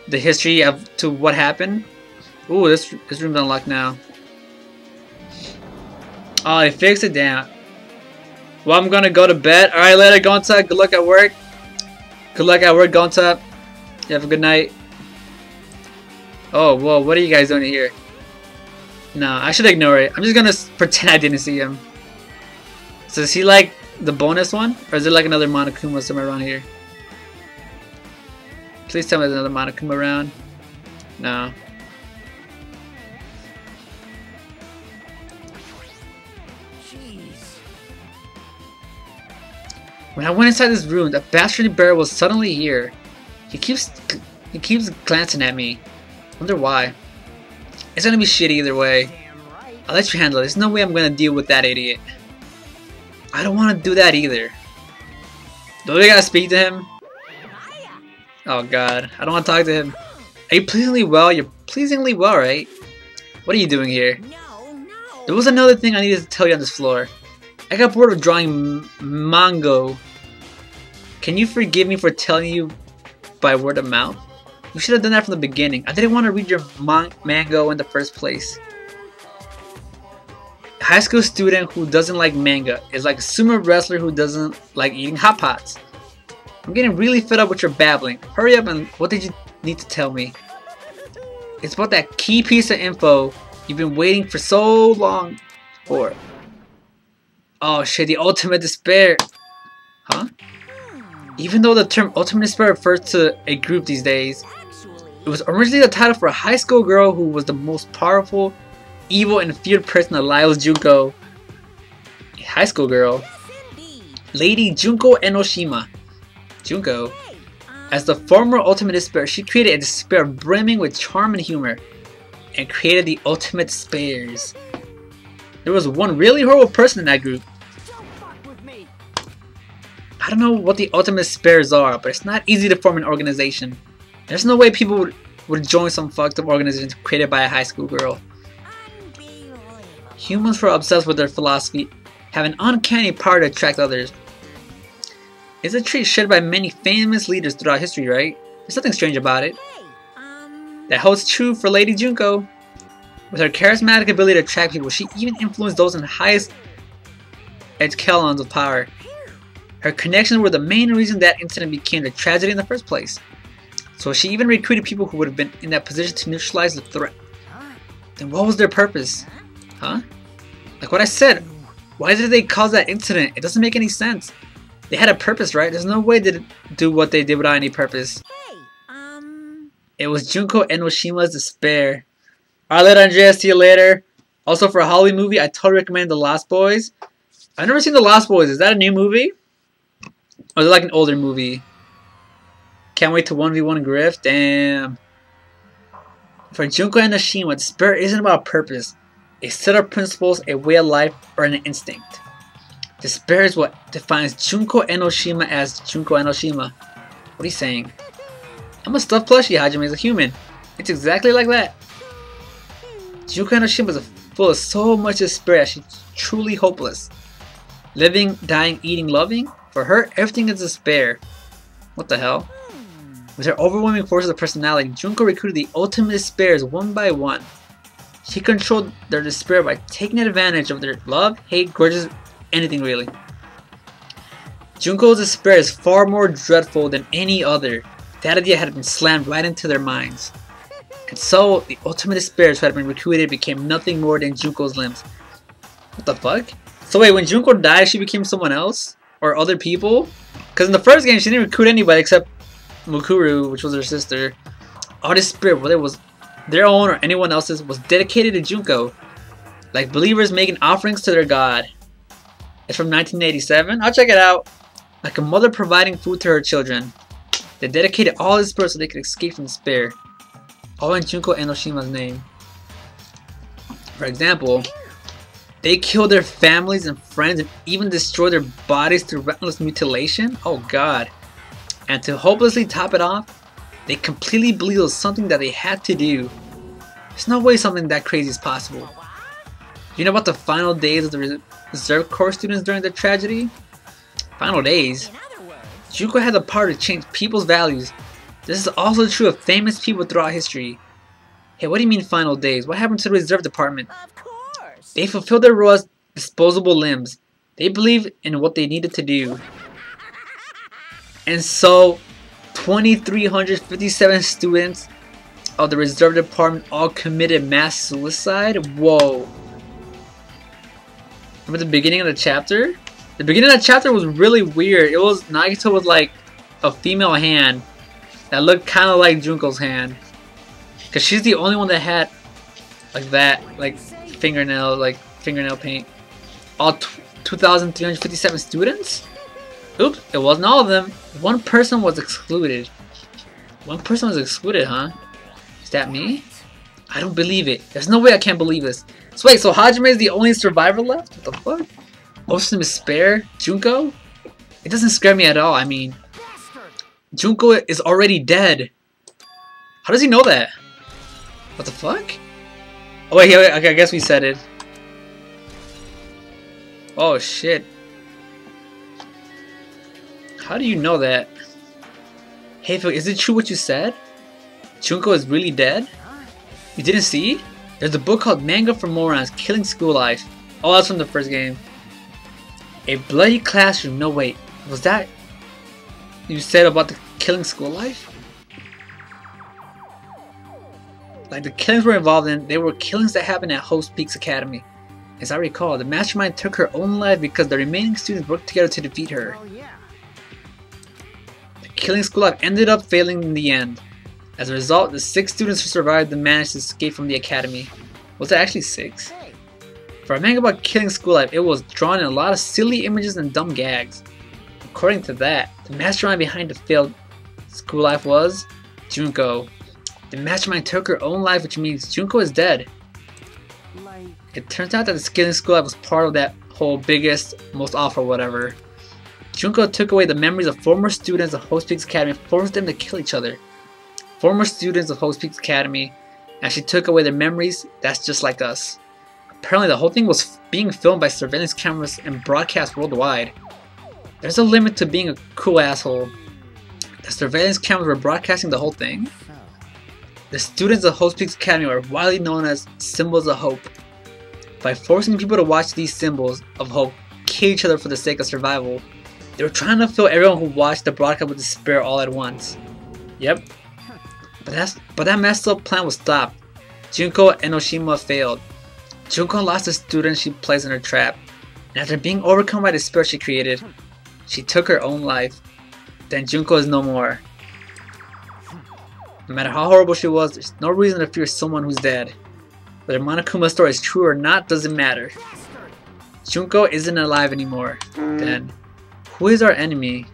the history of to what happened. Ooh, this room's unlocked now. Oh, they fixed it down. Well, I'm gonna go to bed. Alright, later, Gonta. Good luck at work. Good luck at work, Gonta. You have a good night. Oh, whoa, what are you guys doing here? No, I should ignore it. I'm just gonna pretend I didn't see him. So is he like the bonus one? Or is it like another Monokuma somewhere around here? Please tell me there's another Monokuma around. No. When I went inside this room, the bastard bear was suddenly here. He keeps glancing at me. Wonder why. It's gonna be shitty either way. I'll let you handle it. There's no way I'm gonna deal with that idiot. I don't want to do that either. Do we gotta speak to him? Oh god, I don't want to talk to him. Are you pleasingly well? You're pleasingly well, right? What are you doing here? No. There was another thing I needed to tell you on this floor. I got bored of drawing mango. Can you forgive me for telling you by word of mouth? You should have done that from the beginning. I didn't want to read your manga in the first place. A high school student who doesn't like manga is like a sumo wrestler who doesn't like eating hot pots. I'm getting really fed up with your babbling. Hurry up and what did you need to tell me? It's about that key piece of info you've been waiting for so long for. Oh shit, the ultimate despair. Huh? Even though the term ultimate despair refers to a group these days, it was originally the title for a high school girl who was the most powerful, evil, and feared person alive was Junko. A high school girl. Lady Junko Enoshima. Junko. As the former ultimate despair, she created a despair brimming with charm and humor, and created the ultimate despairs. There was one really horrible person in that group. I don't know what the ultimate despairs are, but it's not easy to form an organization. There's no way people would join some fucked up organization created by a high school girl. Humans who are obsessed with their philosophy have an uncanny power to attract others. It's a trait shared by many famous leaders throughout history, right? There's nothing strange about it. That holds true for Lady Junko. With her charismatic ability to attract people, she even influenced those in the highest echelons of power. Her connections were the main reason that incident became a tragedy in the first place. So she even recruited people who would have been in that position to neutralize the threat. Then what was their purpose? Huh? Like what I said, why did they cause that incident? It doesn't make any sense. They had a purpose, right? There's no way to do what they did without any purpose. It was Junko Enoshima's despair. Alright, later, Andrea. See you later. Also, for a Halloween movie, I totally recommend The Lost Boys. I've never seen The Lost Boys. Is that a new movie? Or is it like an older movie? Can't wait to 1v1 Griff. Damn. For Junko Enoshima, despair isn't about purpose. A set of principles, a way of life, or an instinct. Despair is what defines Junko Enoshima as Junko Enoshima. What are you saying? I'm a stuffed plushie. Hajime is a human. It's exactly like that. Junko Enoshima is full of so much despair that she's truly hopeless. Living, dying, eating, loving. For her, everything is despair. What the hell? With her overwhelming forces of personality, Junko recruited the ultimate despairs one by one. She controlled their despair by taking advantage of their love, hate, grudges, anything really. Junko's despair is far more dreadful than any other. That idea had been slammed right into their minds. And so, the ultimate despairs who had been recruited became nothing more than Junko's limbs. What the fuck? So wait, when Junko died, she became someone else? Or other people? Because in the first game, she didn't recruit anybody except Mukuru, which was her sister. All this spirit, whether it was their own or anyone else's, was dedicated to Junko. Like believers making offerings to their god. It's from 1987. I'll check it out. Like a mother providing food to her children. They dedicated all this spirit so they could escape from despair. All in Junko Enoshima's name. For example, they killed their families and friends and even destroyed their bodies through relentless mutilation? Oh god. And to hopelessly top it off, they completely believed it was something that they had to do. There's no way something that crazy is possible. You know about the final days of the Reserve Corps students during the tragedy? Final days? Junko had the power to change people's values. This is also true of famous people throughout history. Hey, what do you mean final days? What happened to the Reserve Department? They fulfilled their role as disposable limbs. They believed in what they needed to do. And so, 2,357 students of the Reserve Department all committed mass suicide? Whoa. Remember the beginning of the chapter? The beginning of the chapter was really weird. It was Nagito with like a female hand that looked kind of like Junko's hand. Because she's the only one that had like that, like fingernail paint. All 2,357 students? Oops, it wasn't all of them. One person was excluded. One person was excluded, huh? Is that me? I don't believe it. There's no way I can't believe this. So wait, so Hajime is the only survivor left? What the fuck? Ultimate despair? Junko? It doesn't scare me at all. I mean, Junko is already dead. How does he know that? What the fuck? Oh wait, okay, I guess we said it. Oh shit. How do you know that? Hey, is it true what you said? Junko is really dead? You didn't see? There's a book called Manga for Morons, Killing School Life. Oh, that's from the first game. A bloody classroom. No, wait. Was that you said about the killing school life? Like the killings we're involved in, they were killings that happened at Host Peaks Academy. As I recall, the mastermind took her own life because the remaining students worked together to defeat her. Oh, yeah. The killing school life ended up failing in the end. As a result, the 6 students who survived managed to escape from the academy. Was it actually 6? Hey. For a manga about killing school life, it was drawn in a lot of silly images and dumb gags. According to that, the mastermind behind the failed school life was Junko. The mastermind took her own life, which means Junko is dead. Like... It turns out that the killing school life was part of that whole biggest, most awful whatever. Junko took away the memories of former students of Host Peaks Academy and forced them to kill each other. Former students of Host Peaks Academy, and she took away their memories. That's just like us. Apparently the whole thing was being filmed by surveillance cameras and broadcast worldwide. There's a limit to being a cool asshole. The surveillance cameras were broadcasting the whole thing. The students of Host Peaks Academy are widely known as symbols of hope. By forcing people to watch these symbols of hope kill each other for the sake of survival, they were trying to fill everyone who watched the broadcast with despair all at once. Yep. But that messed up plan was stopped. Junko Enoshima failed. Junko lost the students she placed in her trap, and after being overcome by the despair she created, she took her own life. Then Junko is no more. No matter how horrible she was, there's no reason to fear someone who's dead. Whether Monokuma's story is true or not doesn't matter. Junko isn't alive anymore. Then, who is our enemy?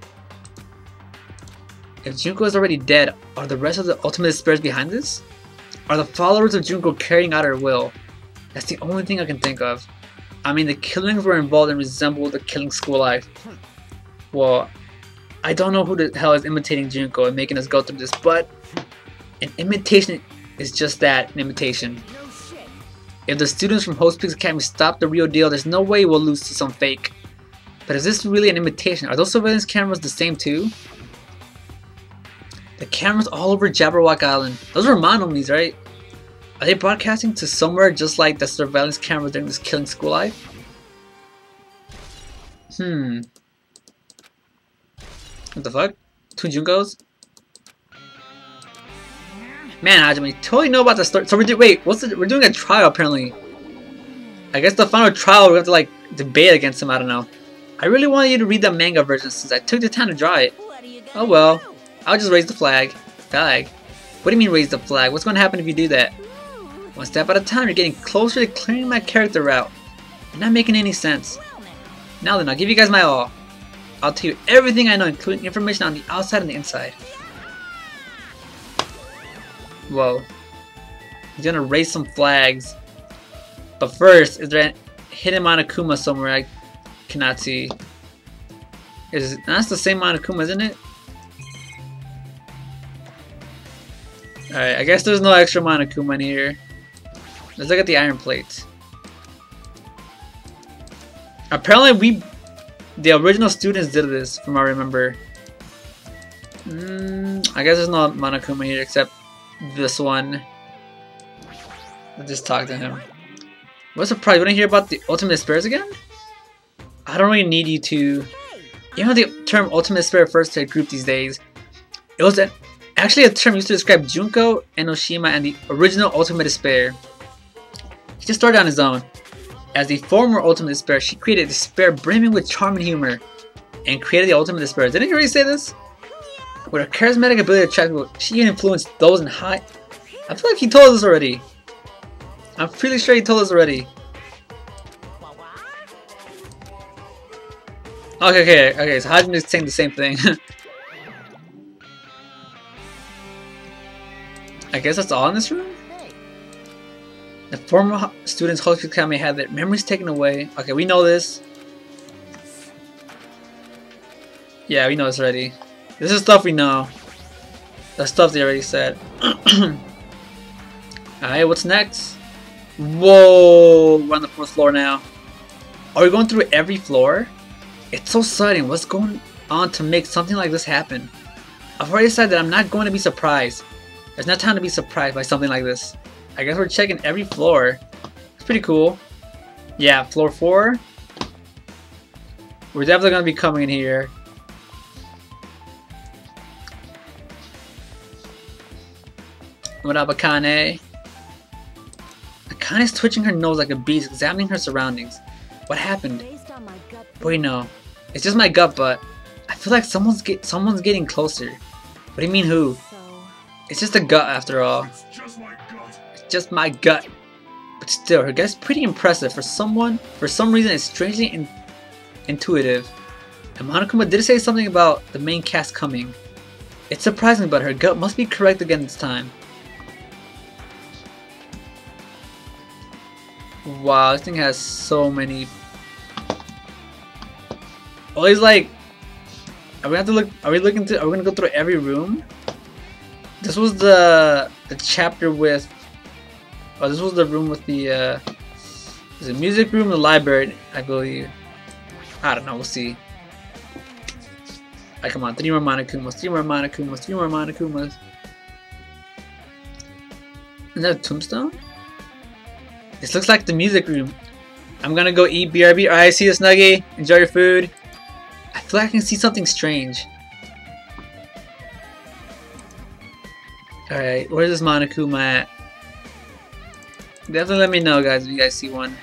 If Junko is already dead, are the rest of the ultimate despairs behind this? Are the followers of Junko carrying out her will? That's the only thing I can think of. I mean, the killings were involved and resemble the killing school life. Well, I don't know who the hell is imitating Junko and making us go through this, but an imitation is just that, an imitation. If the students from Host Peaks Academy stop the real deal, there's no way we'll lose to some fake. But is this really an imitation? Are those surveillance cameras the same too? The cameras all over Jabberwock Island. Those were Monomis, right? Are they broadcasting to somewhere just like the surveillance cameras during this killing school life? What the fuck? 2 Junkos? Man, Hajime, you totally know about the story. So we're doing a trial apparently. I guess the final trial we're going to like debate against him, I don't know. I really wanted you to read the manga version since I took the time to draw it. Oh well, I'll just raise the flag. Flag? What do you mean raise the flag? What's going to happen if you do that? One step at a time, you're getting closer to clearing my character out. You're not making any sense. Now then, I'll give you guys my all. I'll tell you everything I know, including information on the outside and the inside. Whoa. He's gonna raise some flags. But first, is there a hidden Monokuma somewhere I cannot see? That's the same Monokuma, isn't it? Alright, I guess there's no extra Monokuma in here. Let's look at the iron plates. Apparently the original students did this, from what I remember. I guess there's no Monokuma here except this one. Let's just talk to him. What a surprise, you want to hear about the Ultimate Despairs again? I don't really need you to. You know the term Ultimate Despair refers to a group these days. It was actually a term used to describe Junko, Enoshima, and the original Ultimate Despair. He just started on his own. As the former Ultimate Despair, she created despair brimming with charm and humor, and created the Ultimate Despair. Didn't he already say this? With her charismatic ability to attract people, she influenced those in high... I feel like he told us already. I'm pretty sure he told us already. Okay, so Hajime is saying the same thing. I guess that's all in this room? The former students Host Peaks Academy had their memories taken away. Okay, we know this. Yeah, we know this already. This is stuff we know. The stuff they already said. Alright, what's next? Whoa, we're on the 4th floor now. Are we going through every floor? It's so sudden. What's going on to make something like this happen? I've already decided that I'm not going to be surprised. There's no time to be surprised by something like this. I guess we're checking every floor. It's pretty cool. Yeah, floor 4. We're definitely gonna be coming in here. What up, Akane? Akane's twitching her nose like a beast, examining her surroundings. What happened? Wait, no. It's just my gut, but I feel like someone's getting closer. What do you mean, who? It's just a gut, after all. It's just my gut. But still, her gut's pretty impressive. For some reason, it's strangely intuitive. And Monokuma did say something about the main cast coming. It's surprising, but her gut must be correct again this time. Wow, this thing has so many. Always like, are we gonna go through every room? This was the chapter with. Oh, this was the room with the music room, the library, I believe. I don't know. We'll see. Alright, come on, 3 more Monokumas, 3 more Monokumas, 3 more Monokumas. Is that a tombstone? This looks like the music room. I'm gonna go eat BRB. Alright, see you, Snuggie. Enjoy your food. I feel like I can see something strange. Alright, where's this Monokuma at? Definitely let me know, guys, if you guys see one.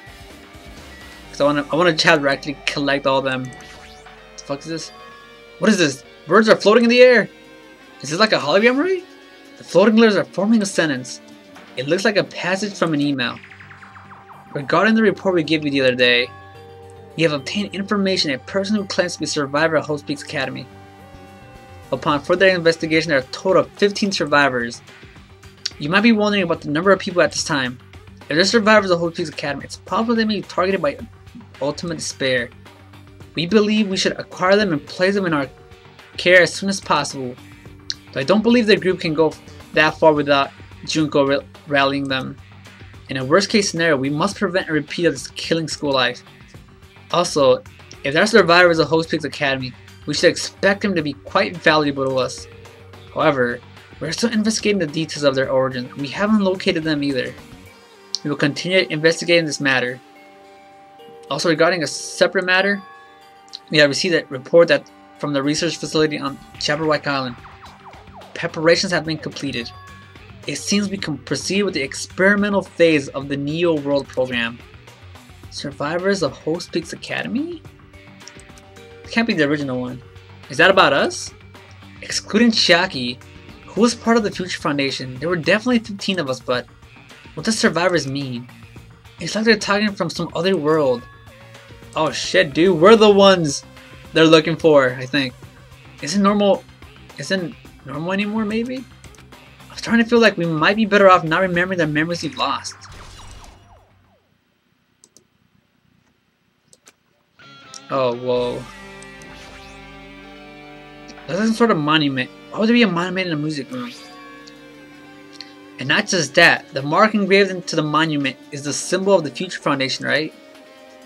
Cause I wanna directly collect all of them. What the fuck is this? What is this? Birds are floating in the air. Is this like a hologram ray? The floating letters are forming a sentence. It looks like a passage from an email. Regarding the report we gave you the other day, you have obtained information a person who claims to be a survivor of Hope Peaks Academy. Upon further investigation, there are a total of 15 survivors. You might be wondering about the number of people at this time. If they're survivors of Hope Peaks Academy, it's possible they may be targeted by ultimate despair. We believe we should acquire them and place them in our care as soon as possible. But I don't believe the group can go that far without Junko rallying them. In a worst case scenario, we must prevent a repeat of this killing school life. Also, if they're survivors of Hope Peaks Academy, we should expect them to be quite valuable to us. However, we're still investigating the details of their origin. We haven't located them either. We will continue investigating this matter. Also, regarding a separate matter, we have received a report that from the research facility on Jabberwock Island. Preparations have been completed. It seems we can proceed with the experimental phase of the Neo World program. Survivors of Hope Peaks Academy? It can't be the original one. Is that about us? Excluding Chiaki, who was part of the Future Foundation, there were definitely 15 of us, but what does survivors mean? It's like they're talking from some other world. Oh shit, dude, we're the ones they're looking for, I think. Isn't normal anymore, maybe? I was trying to feel like we might be better off not remembering the memories we've lost. Oh, whoa. That's some sort of monument. Why would there be a monument in a music room? And not just that, the mark engraved into the monument is the symbol of the Future Foundation, right?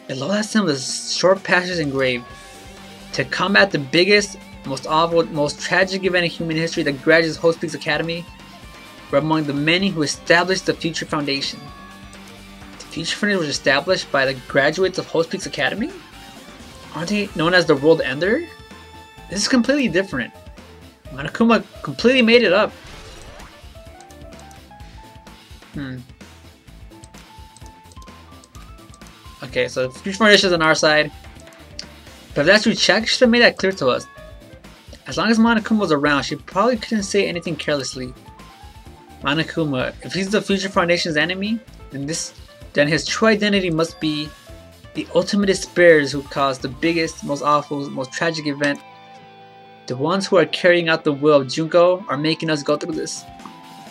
Below that symbol is short passage engraved. To combat the biggest, most awful, most tragic event in human history that graduates Hope Peaks Academy, we're among the many who established the Future Foundation. The Future Foundation was established by the graduates of Hope Peaks Academy? Aren't they known as the World Ender? This is completely different. Monokuma completely made it up. Okay, so the Future Foundation is on our side. But if that's true, Chiaki should have made that clear to us. As long as Monokuma was around, she probably couldn't say anything carelessly. Monokuma, if he's the Future Foundation's enemy, then his true identity must be the ultimate despairs who caused the biggest, most awful, most tragic event. The ones who are carrying out the will of Junko are making us go through this.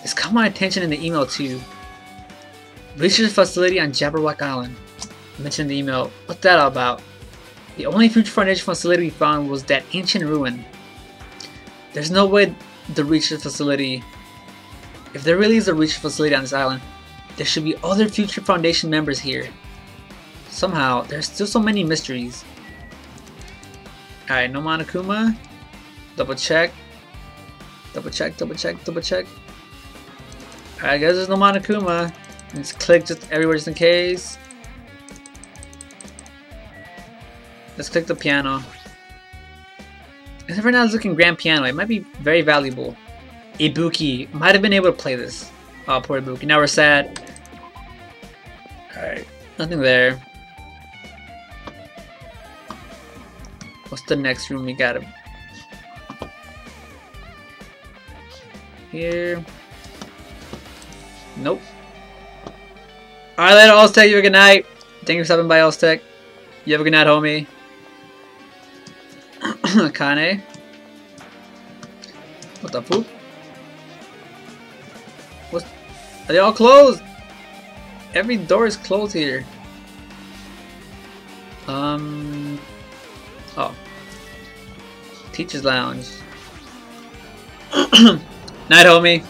This caught my attention in the email too. Research facility on Jabberwock Island. I mentioned in the email. What's that all about? The only Future Foundation facility we found was that ancient ruin. There's no way the research facility... If there really is a research facility on this island, there should be other Future Foundation members here. Somehow, there's still so many mysteries. Alright, no Monokuma. Double check. Double check, double check, double check. Alright guys, there's no Monokuma. Let's click just everywhere just in case. Let's click the piano. Except for now it's looking grand piano. It might be very valuable. Ibuki. Might have been able to play this. Oh, poor Ibuki. Now we're sad. Alright. Nothing there. What's the next room we got? Here. Nope. Alright, later, Oztech. You have a good night. Thank you for stopping by, Oztech. You have a good night, homie. Kane. What the poop? What? Are they all closed? Every door is closed here. Oh. Teacher's lounge. Night, homie.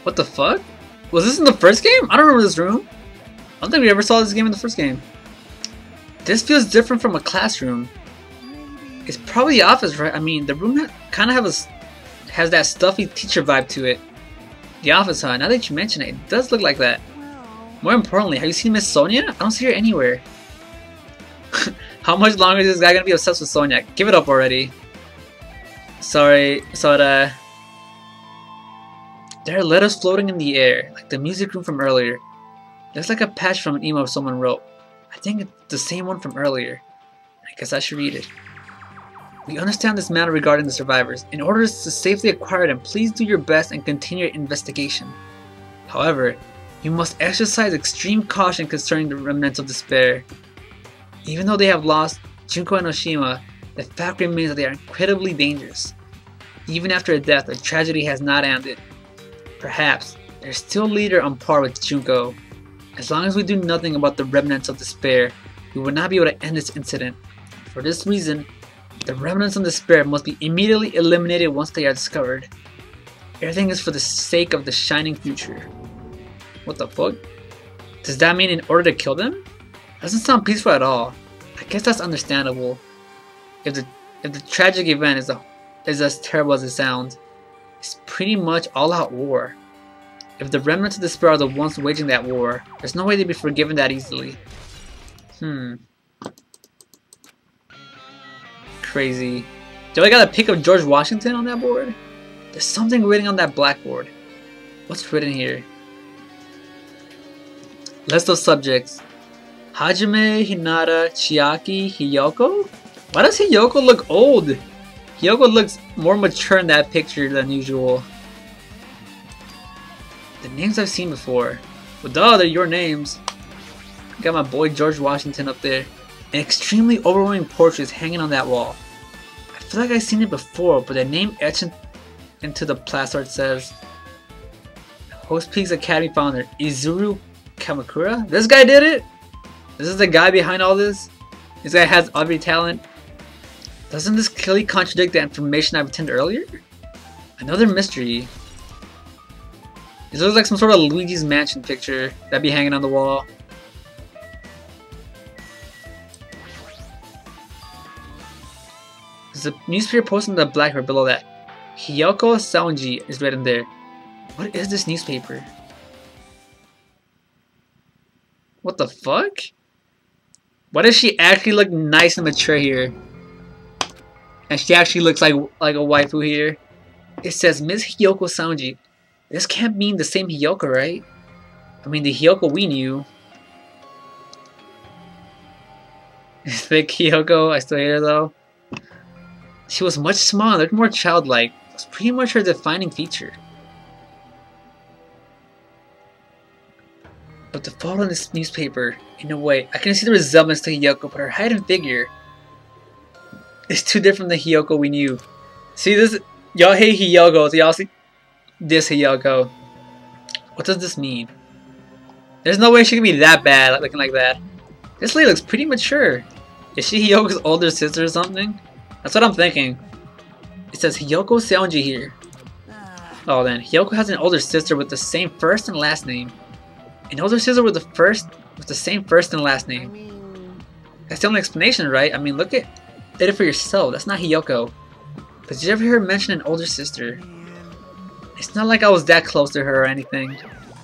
What the fuck? Was this in the first game? I don't remember this room. I don't think we ever saw this game in the first game. This feels different from a classroom. It's probably the office, right? I mean, the room kind of has that stuffy teacher vibe to it. The office, huh? Now that you mention it, it does look like that. More importantly, have you seen Miss Sonia? I don't see her anywhere. How much longer is this guy gonna be obsessed with Sonia? Give it up already. Sorry, Soda. There are letters floating in the air, like the music room from earlier. Looks like a patch from an email someone wrote. I think it's the same one from earlier. I guess I should read it. We understand this matter regarding the survivors. In order to safely acquire them, please do your best and continue your investigation. However, you must exercise extreme caution concerning the remnants of despair. Even though they have lost Junko and Oshima, the fact remains that they are incredibly dangerous. Even after a death, the tragedy has not ended. Perhaps, they're still leader on par with Junko. As long as we do nothing about the remnants of despair, we will not be able to end this incident. For this reason, the remnants of despair must be immediately eliminated once they are discovered. Everything is for the sake of the shining future. What the fuck? Does that mean in order to kill them? Doesn't sound peaceful at all. I guess that's understandable. If the tragic event is as terrible as it sounds, it's pretty much all-out war. If the remnants of despair are the ones waging that war, there's no way they'd be forgiven that easily. Crazy. Do I got a pic of George Washington on that board? There's something written on that blackboard. What's written here? List of subjects. Hajime, Hinata, Chiaki, Hiyoko? Why does Hiyoko look old? Hiyoko looks more mature in that picture than usual. The names I've seen before. Well, duh, they're your names. Got my boy George Washington up there. An extremely overwhelming portrait is hanging on that wall. I feel like I've seen it before, but the name etched into the placard says Host Peaks Academy founder Izuru Kamakura? This guy did it? This is the guy behind all this? This guy has every talent? Doesn't this clearly contradict the information I obtained earlier? Another mystery. This looks like some sort of Luigi's Mansion picture that'd be hanging on the wall. There's a newspaper posted on the blackboard below that. Hiyoko Saonji is written there. What is this newspaper? What the fuck? Why does she actually look nice and mature here? And she actually looks like a waifu here. It says Miss Hiyoko Saonji. This can't mean the same Hiyoko, right? I mean the Hiyoko we knew. Thick Hiyoko, I still hate her though. She was much smaller, looked more childlike. It was pretty much her defining feature. But the photo in this newspaper, in a way, I can see the resemblance to Hiyoko, but her height and figure is too different than the Hiyoko we knew. See this? Y'all hate Hiyoko, so y'all see this Hiyoko. What does this mean? There's no way she can be that bad looking like that. This lady looks pretty mature. Is she Hiyoko's older sister or something? That's what I'm thinking. It says Hiyoko Saonji here. Oh then, Hiyoko has an older sister with the same first and last name. An older sister with the same first and last name. That's the only explanation, right? I mean, look at it for yourself. That's not Hiyoko. But did you ever hear her mention an older sister? It's not like I was that close to her or anything.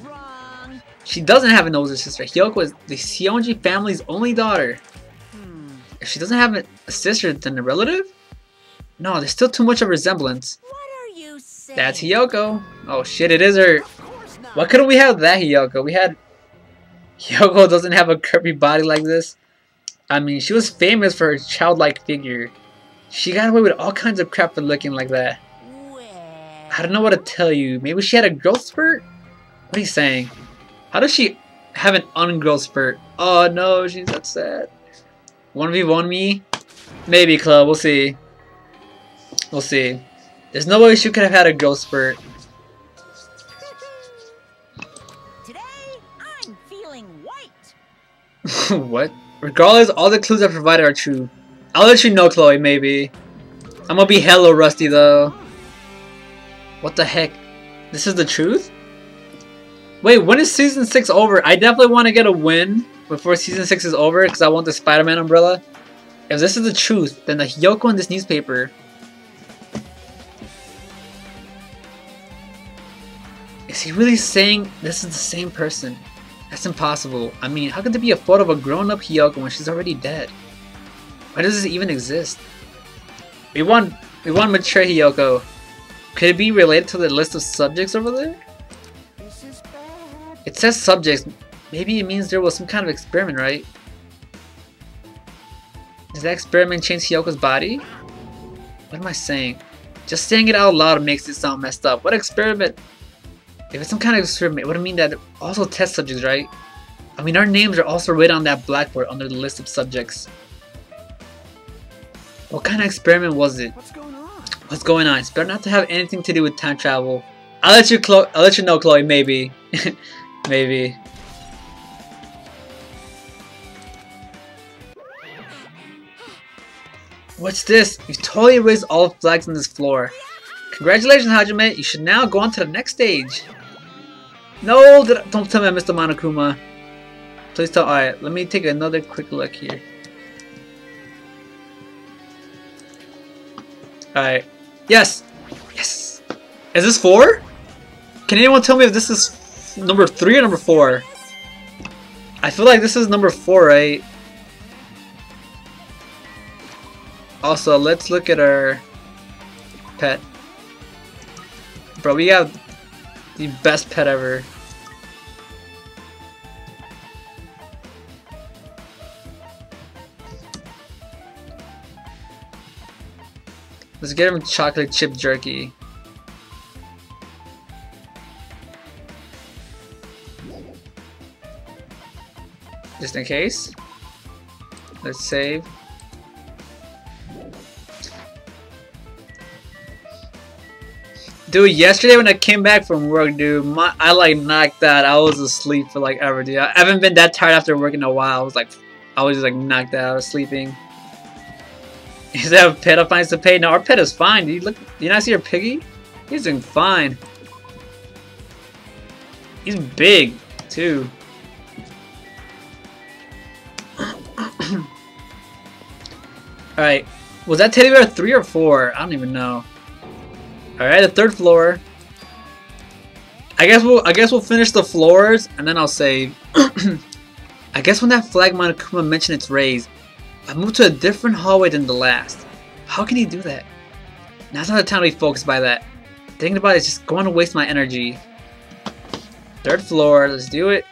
Wrong. She doesn't have an older sister. Hiyoko is the Sionji family's only daughter. If she doesn't have a sister, then a relative? No, there's still too much of a resemblance. What are you saying? That's Hiyoko. Oh shit, it is her. Why couldn't we have that Hiyoko? We had... Hiyoko doesn't have a curvy body like this. I mean, she was famous for her childlike figure. She got away with all kinds of crap for looking like that. Well, I don't know what to tell you. Maybe she had a growth spurt? What are you saying? How does she have an ungrowth spurt? Oh no, she's that sad. 1v1 me? Maybe, Club. We'll see. We'll see. There's no way she could have had a growth spurt. today I'm feeling white. What? Regardless, all the clues I provided are true. I'll let you know, Chloe, maybe. I'm gonna be hella rusty, though. What the heck? This is the truth? Wait, when is Season 6 over? I definitely want to get a win before Season 6 is over, because I want the Spider-Man umbrella. If this is the truth, then the Hiyoko in this newspaper... Is he really saying this is the same person? That's impossible. I mean, how could there be a photo of a grown-up Hiyoko when she's already dead? Why does this even exist? We want mature Hiyoko. Could it be related to the list of subjects over there? This is bad. It says subjects. Maybe it means there was some kind of experiment, right? Does that experiment change Hiyoko's body? What am I saying? Just saying it out loud makes it sound messed up. What experiment? If it's some kind of experiment, it would mean that also test subjects, right? I mean, our names are also written on that blackboard under the list of subjects. What kind of experiment was it? What's going on? What's going on? It's better not to have anything to do with time travel. I'll let you know, Chloe. Maybe, maybe. What's this? You totally erased all the flags on this floor. Congratulations, Hajime. You should now go on to the next stage. No, don't tell me I missed the Monokuma. Please tell. Alright, let me take another quick look here. Alright. Yes! Yes! Is this 4? Can anyone tell me if this is number 3 or number 4? I feel like this is number 4, right? Also, let's look at our pet. Bro, we have the best pet ever. Let's get him chocolate chip jerky. Just in case. Let's save. Dude, yesterday when I came back from work, dude, I like knocked out. I was asleep for like ever, dude. I haven't been that tired after work in a while. I was just like knocked out, sleeping. Is that a pet finds to pay? No, our pet is fine, dude. Look, you not see our piggy? He's doing fine. He's big, too. Alright, was that teddy bear 3 or 4? I don't even know. Alright, the 3rd floor. I guess we'll finish the floors and then I'll save. I guess when that flag Monokuma mentioned its raised, I moved to a different hallway than the last. How can he do that? Now's not the time to be focused by that. Thinking about it is just going to waste my energy. 3rd floor, let's do it.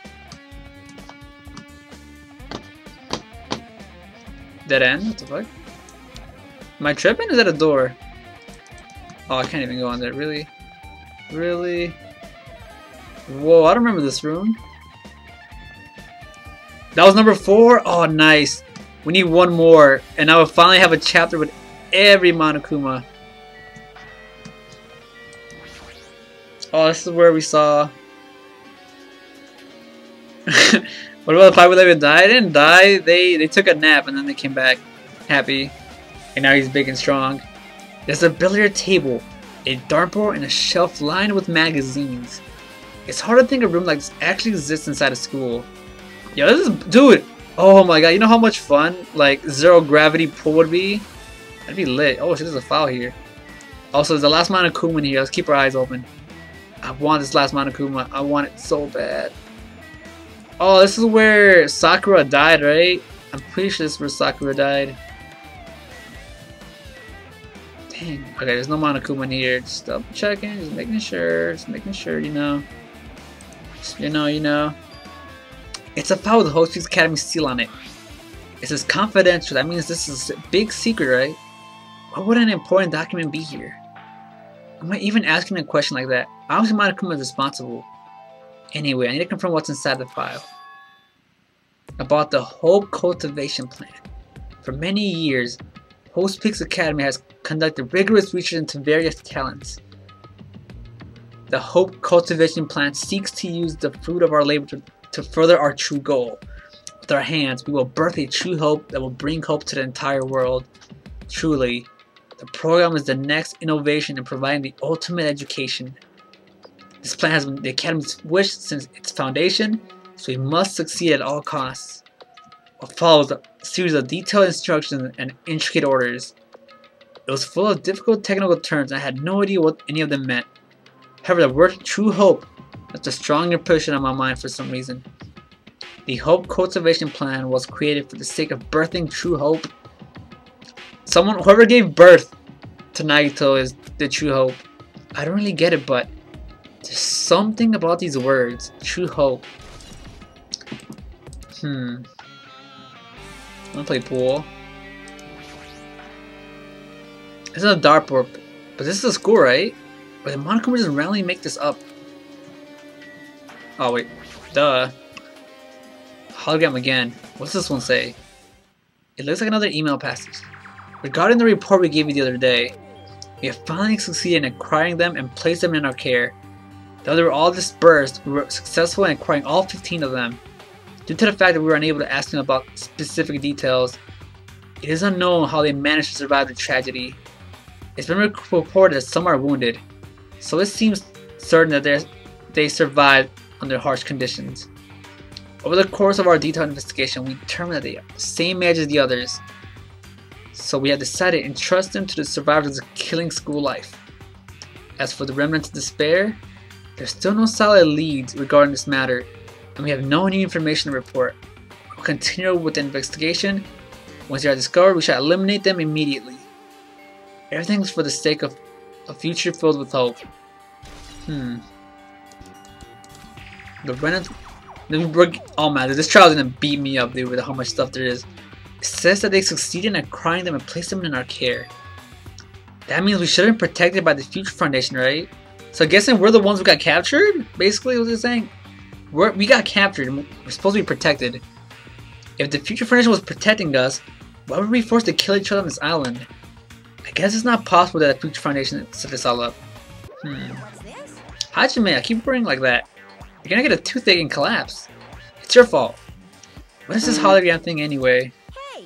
Dead end? What the fuck? Am I tripping? Is that a door? Oh, I can't even go on there. Really? Really? Whoa, I don't remember this room. That was number 4? Oh, nice. We need one more, and I will finally have a chapter with every Monokuma. Oh, this is where we saw... What about the 511 die? They didn't die. They took a nap, and then they came back happy. And now he's big and strong. There's a billiard table, a dartboard, and a shelf lined with magazines. It's hard to think a room like this actually exists inside a school. Yo, this is... Dude! Oh my god, you know how much fun like zero gravity pool would be? That'd be lit. Oh shit, there's a file here. Also, there's the last Monokuma in here. Let's keep our eyes open. I want this last Monokuma. I want it so bad. Oh, this is where Sakura died, right? I'm pretty sure this is where Sakura died. Dang. Okay, there's no Monokuma in here. Just double checking, just making sure, you know. Just, you know. It's a file with the Host Peaks Academy seal on it. It says confidential. That means this is a big secret, right? What would an important document be here? Am I even asking a question like that? Obviously, Monokuma is responsible. Anyway, I need to confirm what's inside the file. About the Hope Cultivation Plan. For many years, Host Peaks Academy has conducted rigorous research into various talents. The Hope Cultivation Plan seeks to use the fruit of our labor to further our true goal. With our hands, we will birth a true hope that will bring hope to the entire world. Truly, the program is the next innovation in providing the ultimate education. This plan has been the Academy's wish since its foundation, so we must succeed at all costs. What follows a series of detailed instructions and intricate orders. It was full of difficult technical terms and I had no idea what any of them meant. However, the word true hope left a strong impression on my mind for some reason. The Hope Cultivation Plan was created for the sake of birthing true hope. Whoever gave birth to Nagito is the true hope. I don't really get it, but there's something about these words. True hope. I'm gonna play pool. This is a dartboard, but this is a school, right? Or did Monokuma just randomly make this up? Oh wait, duh. Hologram again. What's this one say? It looks like another email passage. Regarding the report we gave you the other day, we have finally succeeded in acquiring them and placed them in our care. Though they were all dispersed, we were successful in acquiring all 15 of them. Due to the fact that we were unable to ask them about specific details, it is unknown how they managed to survive the tragedy. It's been reported that some are wounded, so it seems certain that they survived under harsh conditions. Over the course of our detailed investigation, we determined that they are the same age as the others, so we have decided to entrust them to the survivors of killing school life. As for the remnants of despair, there's still no solid leads regarding this matter, and we have no new information to report. We'll continue with the investigation. Once they are discovered, we shall eliminate them immediately. Everything's for the sake of a future filled with hope. The remnants... Oh man, this trial's gonna beat me up, dude, with how much stuff there is. It says that they succeeded in acquiring them and placed them in our care. That means we should have been protected by the Future Foundation, right? So I'm guessing we're the ones who got captured? Basically, what they're saying? We got captured and we're supposed to be protected. If the Future Foundation was protecting us, why were we forced to kill each other on this island? I guess it's not possible that the Future Foundation set this all up. Hajime, I keep worrying like that. You're gonna get a toothache and collapse. It's your fault. What is this hologram thing anyway? Hey,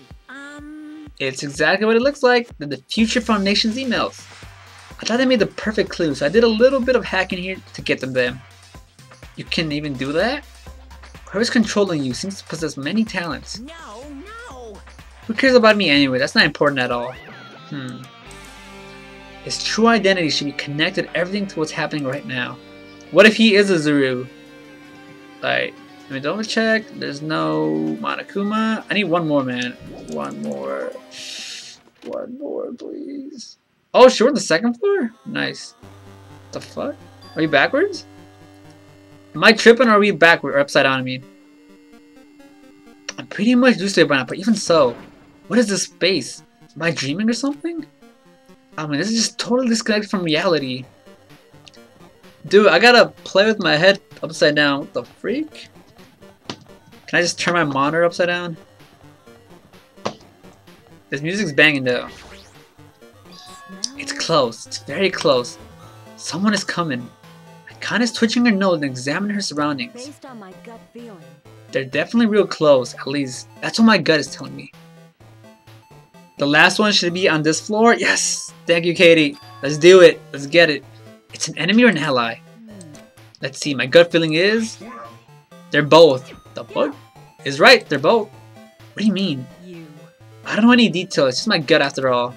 It's exactly what it looks like. The Future Foundation's emails. I thought they made the perfect clue, so I did a little bit of hacking here to get them. You can even do that? Whoever's controlling you seems to possess many talents. no. Who cares about me anyway? That's not important at all. His true identity should be connected everything to what's happening right now. What if he is a Zuru? Alright, let me double check. There's no Monokuma. I need one more, man. One more. One more, please. Oh, sure, the second floor? Nice. What the fuck? Are we backwards? Am I tripping or are we backward or upside down, I mean? I'm pretty much used to it by now, but even so, what is this space? Am I dreaming or something? I mean, this is just totally disconnected from reality. Dude, I gotta play with my head upside down. What the freak? Can I just turn my monitor upside down? This music's banging though. It's close. It's very close. Someone is coming. Akana's twitching her nose and examining her surroundings. Based on my gut feeling. They're definitely real close, at least. That's what my gut is telling me. The last one should be on this floor? Yes! Thank you, Katie. Let's do it. Let's get it. It's an enemy or an ally? Let's see. My gut feeling is... they're both. The fuck? Is right. They're both. What do you mean? You. I don't know any details. It's just my gut after all.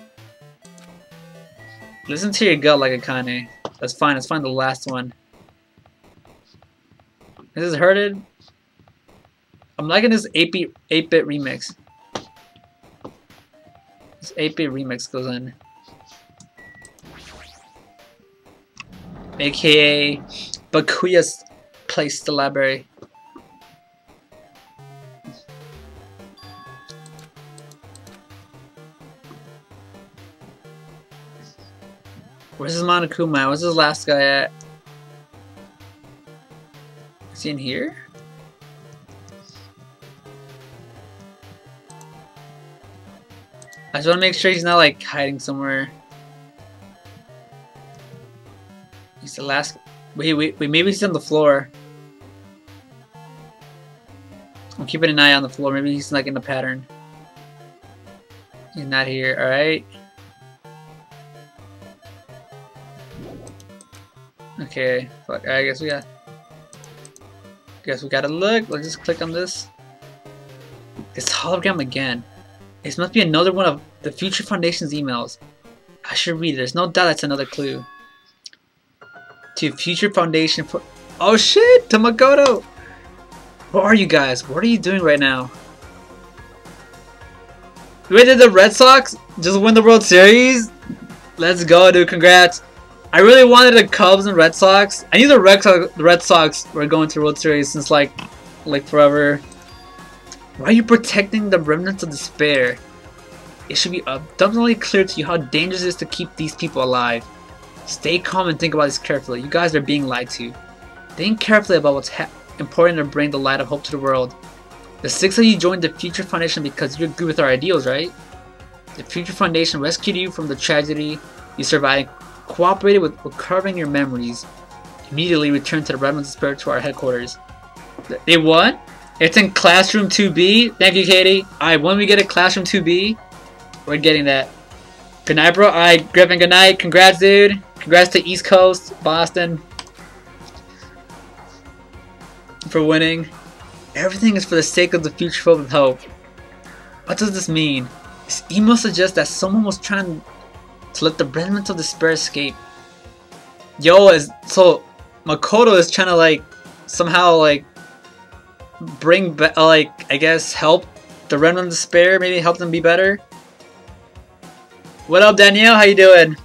Listen to your gut like Akane. That's fine. Let's find the last one. Is this hurted? I'm liking this 8-bit remix. This 8-bit remix goes in. AKA Bakuya's place the library. Where's this Monokuma? Where's this last guy at? Is he in here? I just want to make sure he's not like hiding somewhere. He's the last. Wait, maybe he's on the floor. I'm keeping an eye on the floor. Maybe he's like in the pattern. He's not here. Alright. Okay. Fuck. I guess we gotta look. Let's just click on this. It's hologram again. This must be another one of the Future Foundation's emails. I should read it. There's no doubt that's another clue. To Future Foundation for... Oh shit! To Makoto! Where are you guys? What are you doing right now? Wait, did the Red Sox just win the World Series? Let's go, dude. Congrats. I really wanted the Cubs and Red Sox. I knew the Red Sox were going to World Series since like forever. Why are you protecting the remnants of despair? It should be abundantly clear to you how dangerous it is to keep these people alive. Stay calm and think about this carefully. You guys are being lied to. Think carefully about what's important to bring the light of hope to the world. The 6 of you joined the Future Foundation because you agree with our ideals, right? The Future Foundation rescued you from the tragedy you survived, cooperated with recovering your memories. Immediately returned to the remnants of despair to our headquarters. They won? It's in Classroom 2B. Thank you, Katie. Alright, when we get a Classroom 2B, we're getting that. Good night, bro. Alright, Griffin, good night. Congrats, dude. Congrats to East Coast, Boston, for winning. Everything is for the sake of the future filled with hope. What does this mean? This email suggests that someone was trying to let the remnants of despair escape. Yo, so Makoto is trying to like somehow like bring back, like I guess help the remnant of despair, maybe help them be better. What up, Danielle? How you doing?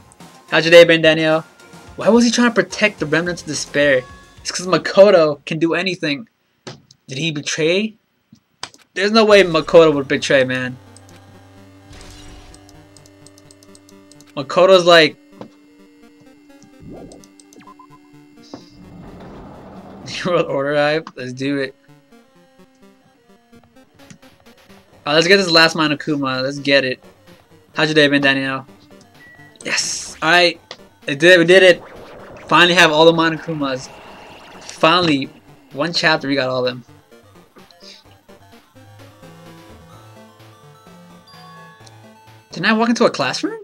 How's your day been, Danielle? Why was he trying to protect the remnants of despair? It's because Makoto can do anything. Did he betray? There's no way Makoto would betray, man. Makoto's like... New World Order hype? Let's do it. Let's get this last Monokuma. Let's get it. How's your day been, Danielle? Yes! Alright. We did it. Finally have all the Monokumas. Finally. One chapter, we got all of them. Didn't I walk into a classroom?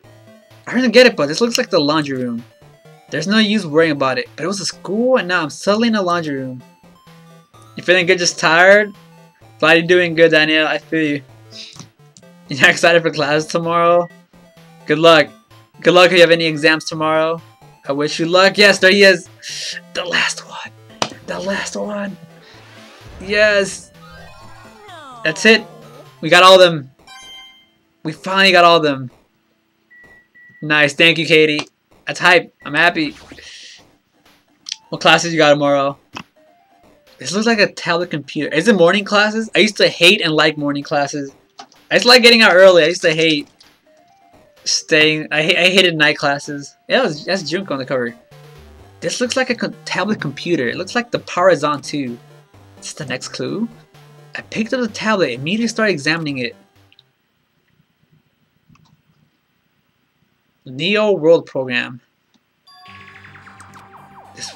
I didn't get it, but this looks like the laundry room. There's no use worrying about it, but it was a school and now I'm suddenly in a laundry room. You feeling good, just tired? Glad you're doing good, Danielle. I feel you. You're not excited for class tomorrow? Good luck. Good luck if you have any exams tomorrow. I wish you luck. Yes, there he is. The last one. The last one. Yes. That's it. We got all of them. We finally got all of them. Nice. Thank you, Katie. That's hype. I'm happy. What classes you got tomorrow? This looks like a tablet computer. Is it morning classes? I used to hate and like morning classes. I used to like getting out early. I used to hate staying. I hated night classes. Yeah, that's Junko on the cover. This looks like a tablet computer. It looks like the power is on too. Is this the next clue? I picked up the tablet and immediately started examining it. Neo World program. This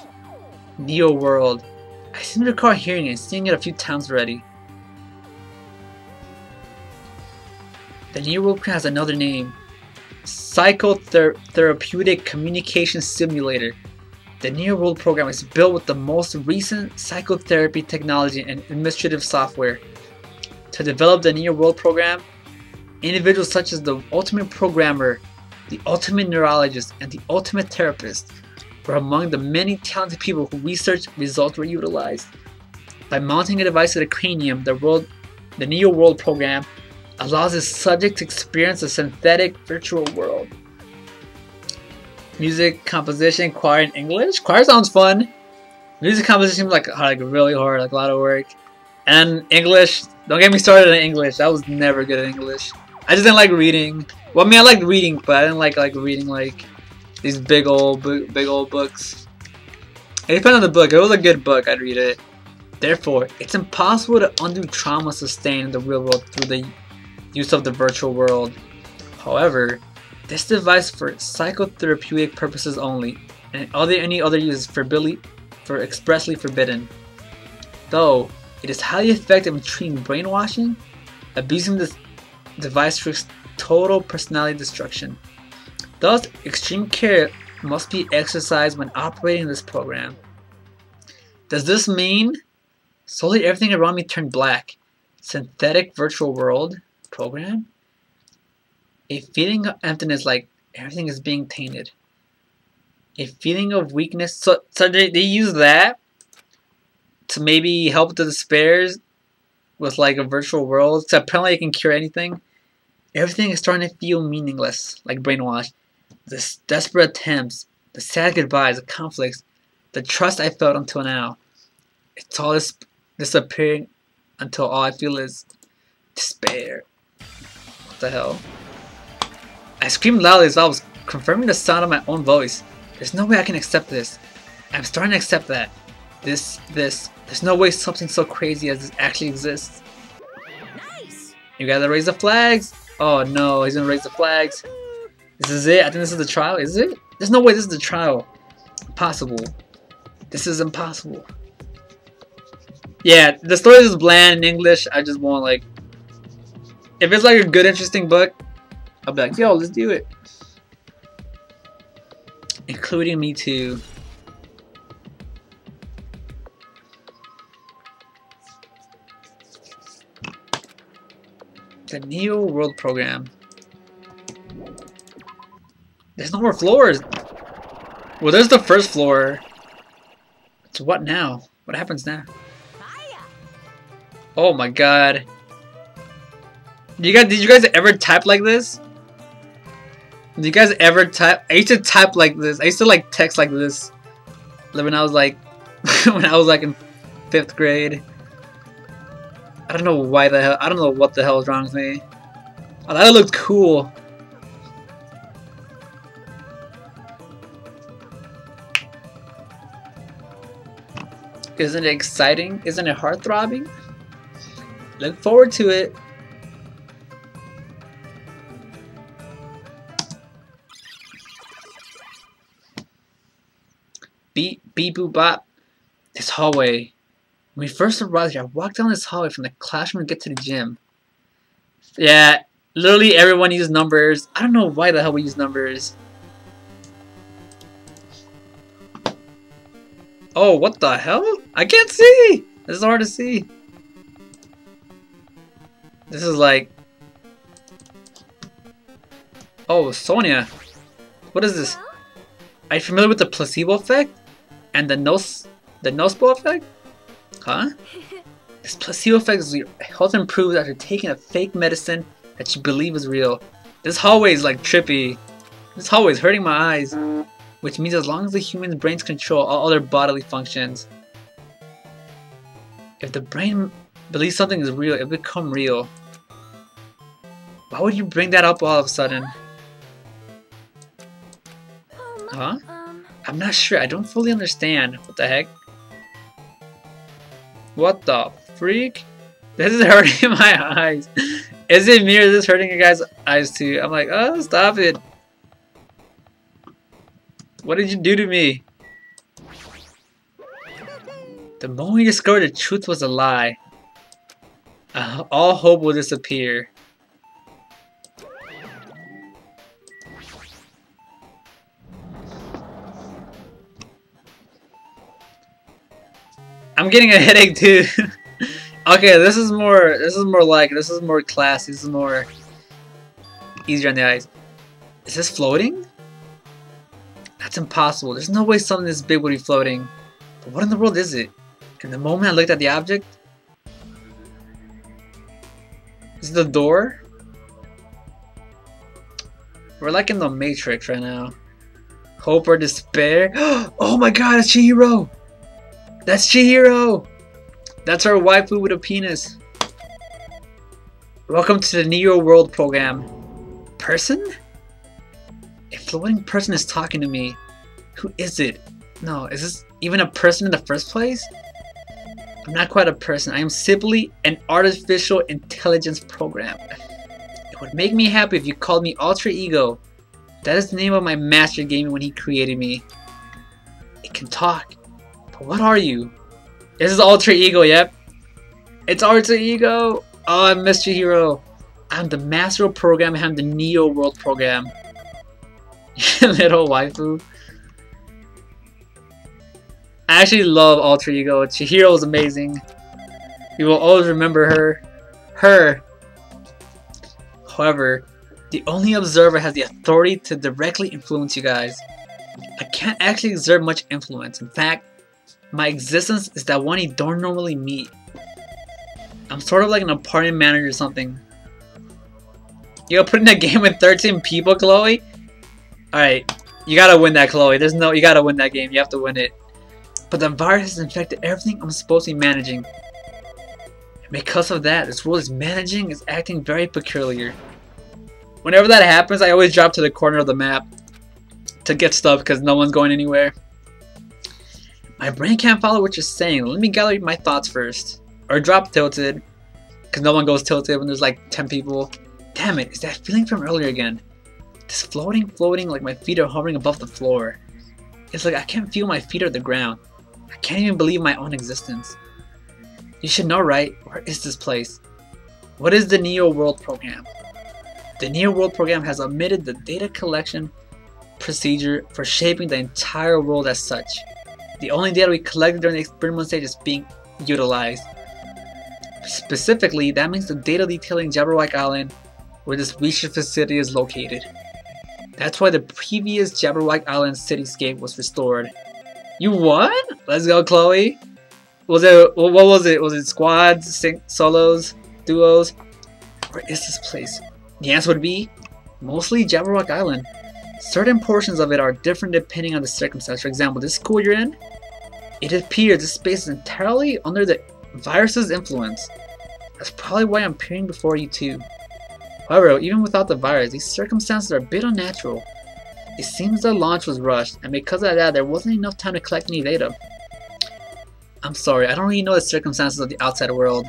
Neo World. I seem to recall hearing it and seeing it a few times already. The Neo World program has another name. Psychotherapeutic Communication Simulator. The Neo World program is built with the most recent psychotherapy technology and administrative software. To develop the Neo World program, individuals such as the ultimate programmer, the ultimate neurologist, and the ultimate therapist were among the many talented people who research results were utilized. By mounting a device to the cranium, the Neo World program allows the subject to experience a synthetic virtual world. Music composition, choir, and English. Choir sounds fun. Music composition seems like really hard, like a lot of work. And English, don't get me started on English. I was never good at English. I just didn't like reading. Well, I mean, I liked reading, but I didn't like reading like these big old books. It depends on the book. If it was a good book, I'd read it. Therefore, it's impossible to undo trauma sustained in the real world through the use of the virtual world. However, this device for psychotherapeutic purposes only, and any other use is expressly forbidden. Though it is highly effective in treating brainwashing, abusing this device risks total personality destruction. Thus, extreme care must be exercised when operating this program. Does this mean slowly everything around me turned black? Synthetic virtual world program? A feeling of emptiness, like everything is being tainted. A feeling of weakness. So they use that to maybe help the despairs with like a virtual world. So apparently it can cure anything. Everything is starting to feel meaningless, like brainwashed. The desperate attempts, the sad goodbyes, the conflicts, the trust I felt until now. It's all disappearing until all I feel is despair. What the hell? I screamed loudly as I was confirming the sound of my own voice. There's no way I can accept this. I'm starting to accept that. There's no way something so crazy as this actually exists. Nice. You gotta raise the flags. Oh no, he's gonna raise the flags. This is it. I think this is the trial. Is it? There's no way this is the trial. Impossible. This is impossible. Yeah, the story is bland in English. I just want like, if it's like a good, interesting book, I'll be like, yo, let's do it. Including me too. The Neo World program. There's no more floors. Well, there's the first floor. So what now? What happens now? Fire. Oh my god. Did you guys ever type like this? Did you guys ever type? I used to type like this. I used to like text like this when I was like when I was like in 5th grade. I don't know why the hell. I don't know what the hell is wrong with me. I thought it looked cool. Isn't it exciting? Isn't it heart-throbbing? Look forward to it. Beep, beep, boop, bop. This hallway. When we first arrived here, I walked down this hallway from the classroom to get to the gym. Yeah, literally everyone uses numbers. I don't know why the hell we use numbers. Oh, what the hell? I can't see! This is hard to see. This is like... Oh, Sonia. What is this? Are you familiar with the placebo effect? And the nocebo effect? Huh? This placebo effect is your health improves after taking a fake medicine that you believe is real. This hallway is like trippy. This hallway is hurting my eyes. Which means as long as the human's brains control all other bodily functions. If the brain believes something is real, it will become real. Why would you bring that up all of a sudden? Huh? I'm not sure. I don't fully understand. What the heck? What the freak? This is hurting my eyes. Is it me or is this hurting your guys' eyes too? I'm like, oh, stop it. What did you do to me? The moment we discovered the truth was a lie, all hope will disappear. I'm getting a headache too. Okay, this is more classy. This is more easier on the eyes. Is this floating? That's impossible. There's no way something this big would be floating. But what in the world is it? In the moment I looked at the object, is it the door? We're like in the Matrix right now. Hope or despair? Oh my god, it's Chihiro! That's Chihiro! That's our waifu with a penis. Welcome to the Neo World program. Person? A floating person is talking to me. Who is it? No, is this even a person in the first place? I'm not quite a person. I am simply an artificial intelligence program. It would make me happy if you called me Alter Ego. That is the name of my master gave me when he created me. It can talk. But what are you? This is Alter Ego, yep. It's Alter Ego! Oh, I missed Chihiro. I'm the master of program behind the Neo World program. Little waifu. I actually love Alter Ego. Chihiro is amazing. We will always remember her. However, the only observer has the authority to directly influence you guys. I can't actually exert much influence. In fact, my existence is that one you don't normally meet. I'm sort of like an apartment manager or something. You're putting that game with 13 people, Chloe? Alright, you gotta win that, Chloe. You gotta win that game. You have to win it. But the virus has infected everything I'm supposed to be managing. And because of that, this world is acting very peculiar. Whenever that happens, I always drop to the corner of the map to get stuff because no one's going anywhere. My brain can't follow what you're saying. Let me gather my thoughts first. Or drop tilted. Because no one goes tilted when there's like 10 people. Damn it, is that feeling from earlier again? This floating like my feet are hovering above the floor. It's like I can't feel my feet off the ground. I can't even believe my own existence. You should know, right? Where is this place? What is the Neo World program? The Neo World program has omitted the data collection procedure for shaping the entire world as such. The only data we collected during the experiment stage is being utilized. Specifically, that means the data detailing Jabberwock Island, where this research facility is located. That's why the previous Jabberwock Island cityscape was restored. You won? Let's go, Chloe. What was it? Was it squads, solos, duos? Where is this place? The answer would be mostly Jabberwock Island. Certain portions of it are different depending on the circumstance. For example, this school you're in, it appears this space is entirely under the virus's influence. That's probably why I'm appearing before you too. However, even without the virus, these circumstances are a bit unnatural. It seems the launch was rushed, and because of that, there wasn't enough time to collect any data. I'm sorry, I don't really know the circumstances of the outside world.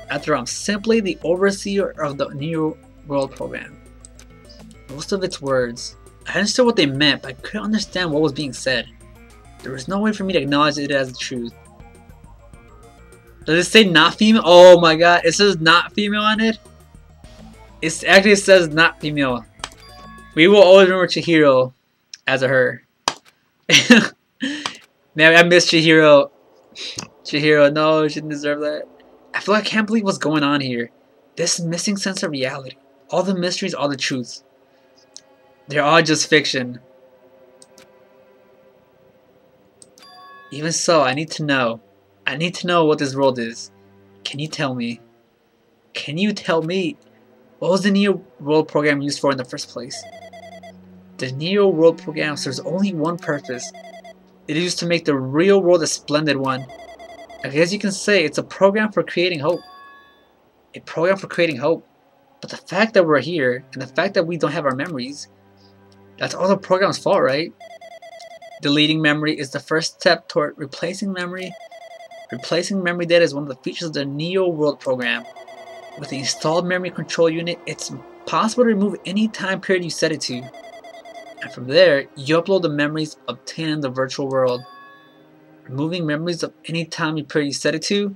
After all, I'm simply the overseer of the Neo World program. Most of its words, I understood what they meant, but I couldn't understand what was being said. There was no way for me to acknowledge it as the truth. Does it say not female? Oh my god, it says not female on it? It actually says not female. We will always remember Chihiro as a her. Man, I miss Chihiro. Chihiro, no, she didn't deserve that. I feel like I can't believe what's going on here. This missing sense of reality. All the mysteries, all the truths. They're all just fiction. Even so, I need to know. I need to know what this world is. Can you tell me? Can you tell me? What was the Neo World program used for in the first place? The Neo World program serves only one purpose. It is used to make the real world a splendid one. I guess you can say it's a program for creating hope. A program for creating hope. But the fact that we're here, and the fact that we don't have our memories, that's all the program's fault, right? Deleting memory is the first step toward replacing memory. Replacing memory data is one of the features of the Neo World program. With the installed memory control unit, it's possible to remove any time period you set it to. And from there, you upload the memories obtained in the virtual world. Removing memories of any time period you set it to?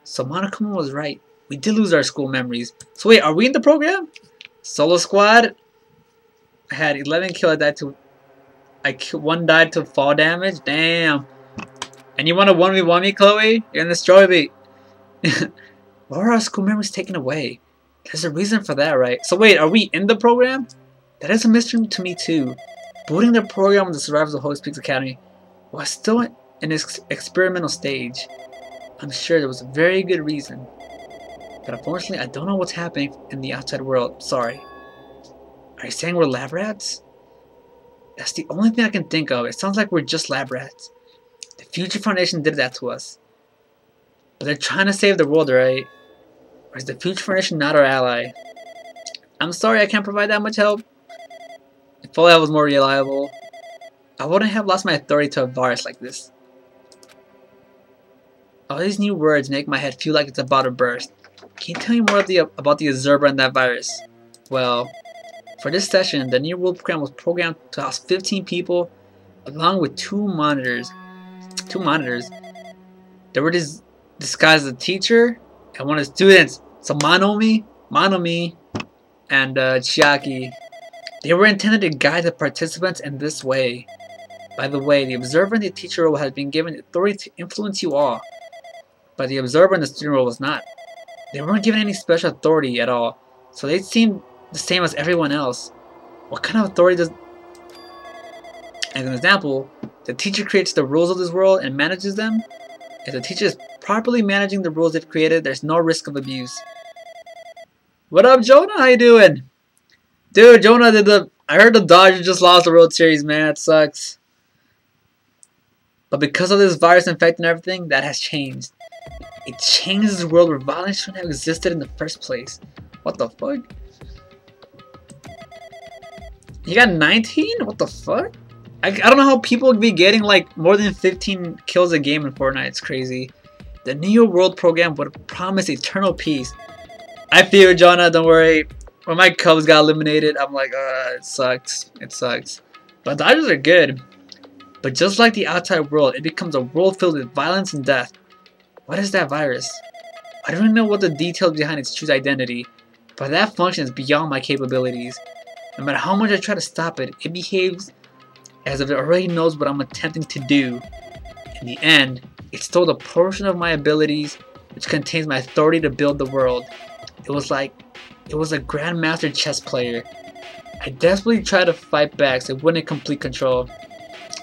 So Monokuma was right. We did lose our school memories. So wait, are we in the program? Solo squad? I had 11 kills. One died to fall damage? Damn. And you want to 1v1 me, Chloe? You're gonna destroy me. Why are our school memories taken away? There's a reason for that, right? So wait, are we in the program? That is a mystery to me too. Booting the program on the survivors of Holy Peaks Academy was still in its experimental stage. I'm sure there was a very good reason. But unfortunately, I don't know what's happening in the outside world. Sorry. Are you saying we're lab rats? That's the only thing I can think of. It sounds like we're just lab rats. The Future Foundation did that to us. But they're trying to save the world, right? Or is the Future Foundation not our ally? I'm sorry I can't provide that much help. If only I was more reliable, I wouldn't have lost my authority to a virus like this. All these new words make my head feel like it's about to burst. Can you tell me more about the observer and that virus? Well, for this session, the New World program was programmed to house 15 people, along with two monitors. They were disguised as a teacher and one of the students. So Manomi, and Chiaki. They were intended to guide the participants in this way. By the way, the observer and the teacher role had been given authority to influence you all, but the observer and the student role was not. They weren't given any special authority at all, so they seemed the same as everyone else. What kind of authority does... As an example, the teacher creates the rules of this world and manages them. If the teacher is properly managing the rules they've created, there's no risk of abuse. What up, Jonah? How you doing? Dude, Jonah did the... I heard the Dodgers just lost the World Series, man. That sucks. But because of this virus infecting everything, that has changed. It changes the world where violence shouldn't have existed in the first place. What the fuck? You got 19? What the fuck? I don't know how people would be getting like more than 15 kills a game in Fortnite. It's crazy. The Neo World program would promise eternal peace. I feel it, Jonah, don't worry. When my Cubs got eliminated, I'm like, it sucks. It sucks. But the Dodgers are good. But just like the outside world, it becomes a world filled with violence and death. What is that virus? I don't know what the details behind its true identity, but that function is beyond my capabilities. No matter how much I try to stop it, it behaves as if it already knows what I'm attempting to do. In the end, it stole a portion of my abilities, which contains my authority to build the world. It was a grandmaster chess player. I desperately tried to fight back so it wouldn't complete control.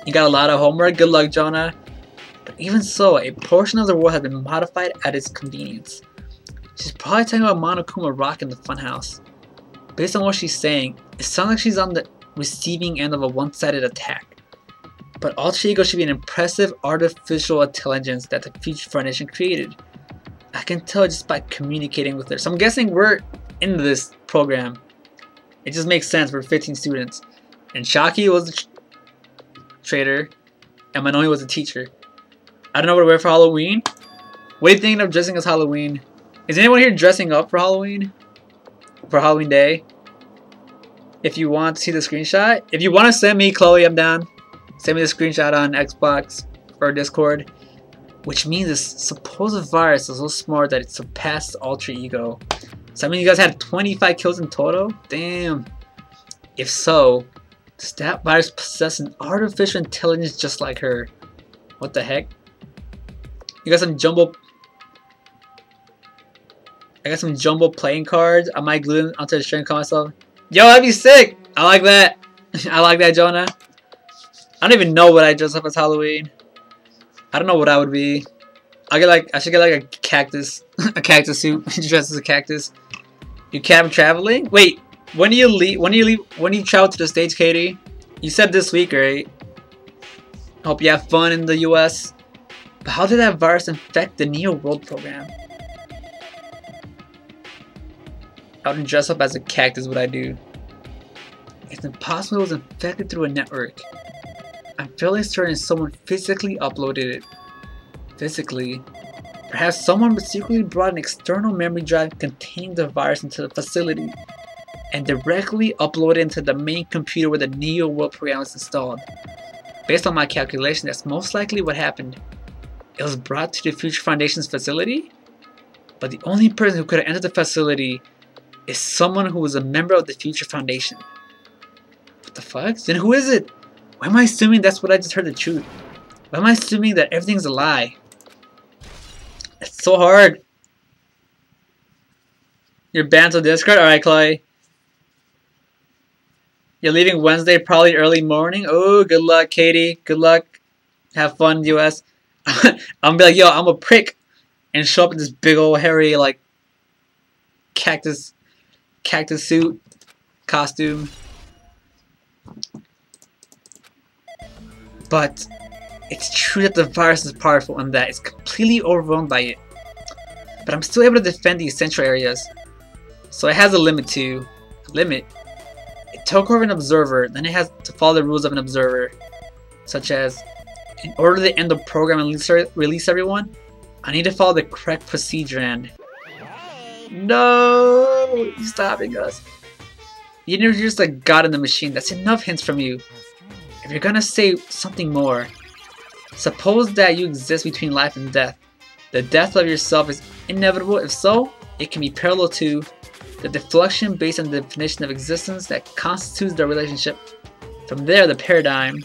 You got a lot of homework, good luck, Jonah. But even so, a portion of the world has been modified at its convenience. She's probably talking about Monokuma Rock in the funhouse. Based on what she's saying, it sounds like she's on the receiving end of a one-sided attack. But Alter Ego should be an impressive artificial intelligence that the Future Foundation created. I can tell just by communicating with her. So I'm guessing we're in this program. It just makes sense for 15 students. And Shaki was the trader, and Manoni was the teacher. I don't know what to wear for Halloween. What are you thinking of dressing as Halloween? Is anyone here dressing up for Halloween? For Halloween Day? If you want to see the screenshot, if you want to send me, Chloe, I'm down. Send me the screenshot on Xbox or Discord. Which means this supposed virus is so smart that it surpassed Alter Ego. So I mean you guys had 25 kills in total? Damn. If so, does that virus possess an artificial intelligence just like her? What the heck? You got some jumbo... I got some jumbo playing cards. I might glue them onto the string and call myself. Yo, that'd be sick! I like that. I like that, Jonah. I don't even know what I dress up as Halloween. I don't know what I would be. I should get like a cactus. A cactus suit. Dressed as a cactus. You cabin traveling? Wait, when do you leave? When do you travel to the States, Katie? You said this week, right? Hope you have fun in the US. But how did that virus infect the Neo World program? I would dress up as a cactus, what I do. It's impossible it was infected through a network. I'm fairly certain someone physically uploaded it. Physically. Perhaps someone secretly brought an external memory drive containing the virus into the facility and directly uploaded it into the main computer where the Neo World program was installed. Based on my calculation, that's most likely what happened. It was brought to the Future Foundation's facility, but the only person who could have entered the facility is someone who was a member of the Future Foundation. What the fuck? Then who is it? Why am I assuming that's what I just heard the truth? Why am I assuming that everything's a lie? It's so hard. You're banned on Discord? Alright, Chloe. You're leaving Wednesday, probably early morning. Oh, good luck, Katie. Good luck. Have fun, US. I'm gonna be like, yo, I'm a prick, and show up in this big old hairy like cactus suit costume. But it's true that the virus is powerful and that it's completely overwhelmed by it. But I'm still able to defend the essential areas. So it has a limit too. Limit. It took over an observer, then it has to follow the rules of an observer. Such as, in order to end the program and release everyone, I need to follow the correct procedure and... No! He's stopping us. You introduced a god in the machine. That's enough hints from you. If you're gonna say something more, suppose that you exist between life and death. The death of yourself is inevitable. If so, it can be parallel to the deflection based on the definition of existence that constitutes the relationship. From there, the paradigm.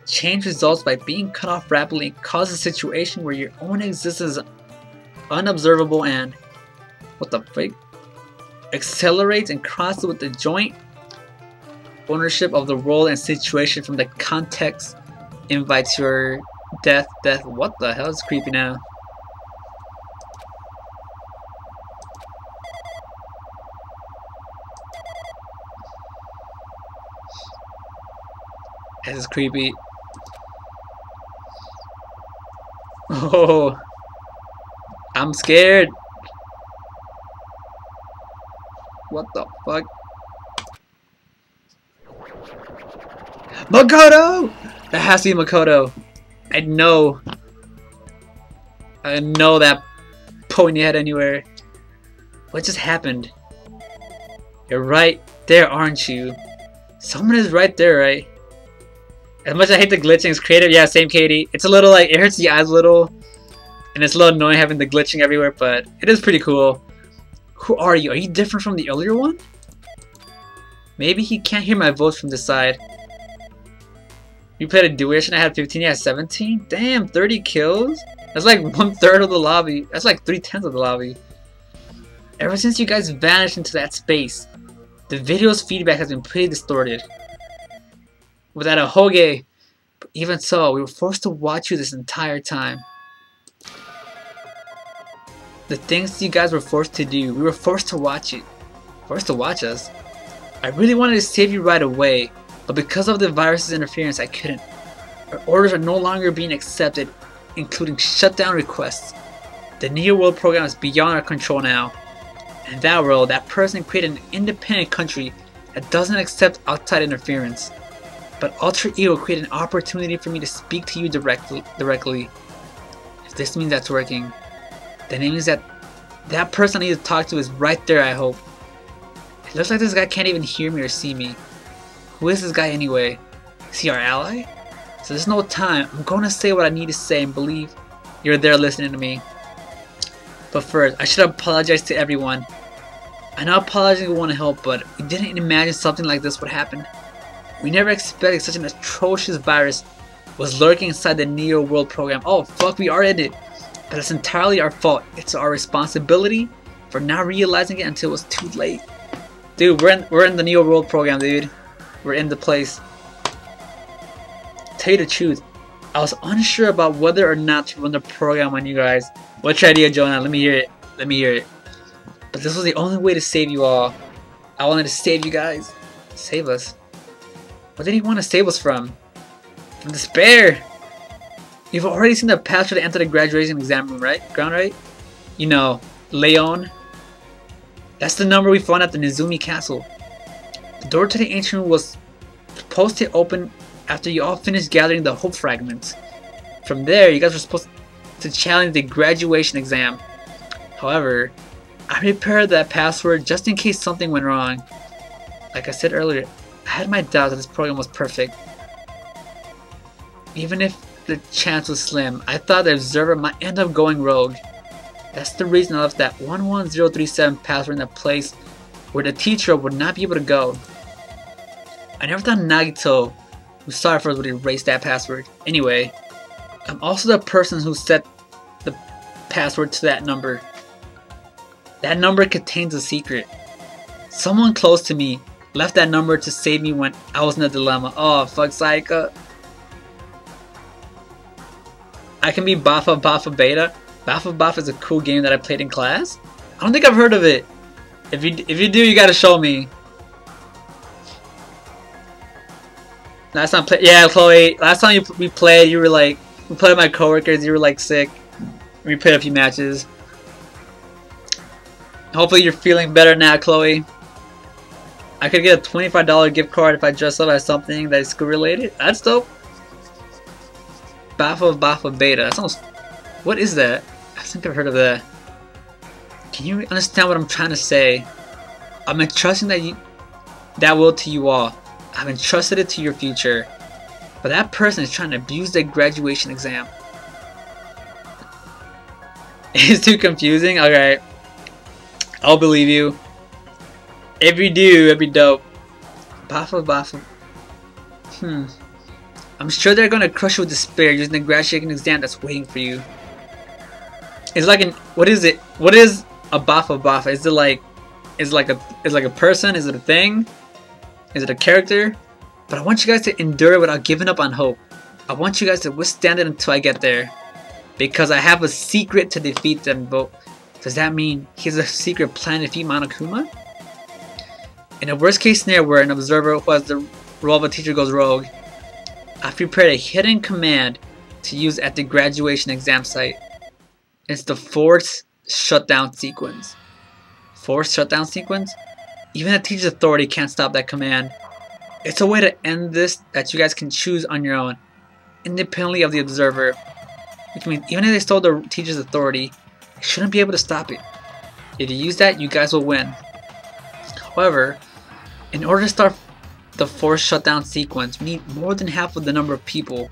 Change results by being cut off rapidly and causes a situation where your own existence is unobservable and, what the fuck, accelerates and crosses with the joint ownership of the world and situation from the context invites your death. What the hell is creepy now? This is creepy. Oh, I'm scared. What the fuck? Makoto! That has to be Makoto. I know that pointing head anywhere. What just happened? You're right there, aren't you? Someone is right there, right? As much as I hate the glitching, it's creative. Yeah, same Katie. It's a little like, it hurts the eyes a little. And it's a little annoying having the glitching everywhere, but it is pretty cool. Who are you? Are you different from the earlier one? Maybe he can't hear my voice from this side. You played a duration, I had 15, yeah, 17? Damn, 30 kills? That's like 1/3 of the lobby. That's like 3/10 of the lobby. Ever since you guys vanished into that space, the video's feedback has been pretty distorted. Without a Hoge, but even so, we were forced to watch you this entire time. The things you guys were forced to do, we were forced to watch it. Forced to watch us. I really wanted to save you right away, but because of the virus's interference, I couldn't. Our orders are no longer being accepted, including shutdown requests. The Neo World program is beyond our control now. In that world, that person created an independent country that doesn't accept outside interference. But Alter Ego created an opportunity for me to speak to you directly. If this means that's working, then it means that that person I need to talk to is right there, I hope. It looks like this guy can't even hear me or see me. Who is this guy anyway? Is he our ally? So there's no time. I'm going to say what I need to say and believe you're there listening to me. But first, I should apologize to everyone. I know apologizing won't help, but we didn't imagine something like this would happen. We never expected such an atrocious virus was lurking inside the Neo World program. Oh fuck, we are in it. But it's entirely our fault. It's our responsibility for not realizing it until it was too late. Dude, we're in the Neo World program, dude. We're in the place. Tell you the truth, I was unsure about whether or not to run the program on you guys. What's your idea, Jonah? Let me hear it. Let me hear it. But this was the only way to save you all. I wanted to save you guys. Save us. What did he want to save us from? From despair. You've already seen the password to enter the graduation exam room, right? Ground, right? You know, Leon. That's the number we found at the Nizumi Castle. The door to the ancient room was supposed to open after you all finished gathering the hope fragments. From there, you guys were supposed to challenge the graduation exam. However, I prepared that password just in case something went wrong. Like I said earlier, I had my doubts that this program was perfect. Even if the chance was slim, I thought the observer might end up going rogue. That's the reason I left that 11037 password in a place where the teacher would not be able to go. I never thought Nagito, who saw it first, would erase that password. Anyway, I'm also the person who set the password to that number. That number contains a secret. Someone close to me Left that number to save me when I was in a dilemma. Oh, fuck Sayaka. I can be Bafa Bafa Beta. Bafa Bafa is a cool game that I played in class. I don't think I've heard of it. If you do, you gotta show me. Last time yeah, Chloe. Last time we played, you were like, we played with my coworkers. You were like sick. We played a few matches. Hopefully you're feeling better now, Chloe. I could get a $25 gift card if I dress up as something that is school related. That's dope. Bafa Bafa Beta. That sounds. What is that? I think I've heard of that. Can you understand what I'm trying to say? I'm entrusting that will to you all. I've entrusted it to your future. But that person is trying to abuse their graduation exam. It's too confusing? Alright. I'll believe you. If you do, it'd be dope. Bafa Bafa. I'm sure they're gonna crush you with despair using the graduation exam that's waiting for you. It's like an what is it? What is a Bafa Bafa? Is it like a person? Is it a thing? Is it a character? But I want you guys to endure it without giving up on hope. I want you guys to withstand it until I get there. Because I have a secret to defeat them, but does that mean he has a secret plan to defeat Monokuma? In a worst case scenario where an observer who has the role of a teacher goes rogue, I've prepared a hidden command to use at the graduation exam site. It's the forced shutdown sequence. Forced shutdown sequence? Even the teacher's authority can't stop that command. It's a way to end this that you guys can choose on your own, independently of the observer. Which means even if they stole the teacher's authority, they shouldn't be able to stop it. If you use that, you guys will win. However, in order to start the forced shutdown sequence, we need more than half of the number of people.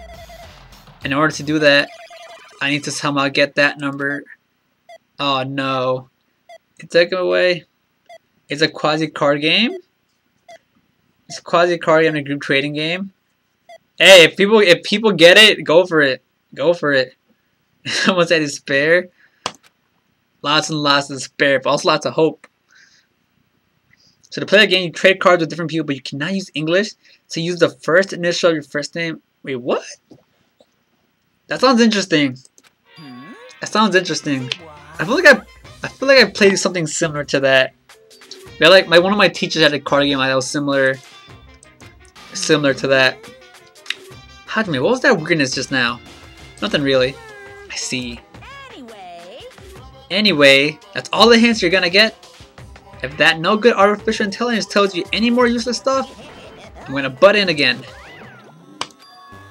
In order to do that, I need to somehow get that number. Oh no. It took it away. It's a quasi card game? It's a quasi card game and a group trading game. Hey, if people get it, go for it. Go for it. Someone said despair. Lots and lots of despair, but also lots of hope. So to play the game, you trade cards with different people, but you cannot use English. So use the first initial of your first name. Wait, what? That sounds interesting. That sounds interesting. I feel like I played something similar to that. Yeah, like one of my teachers had a card game that was similar to that. Hajime, what was that weirdness just now? Nothing really. I see. Anyway, that's all the hints you're gonna get. If that no good artificial intelligence tells you any more useless stuff, I'm gonna butt in again.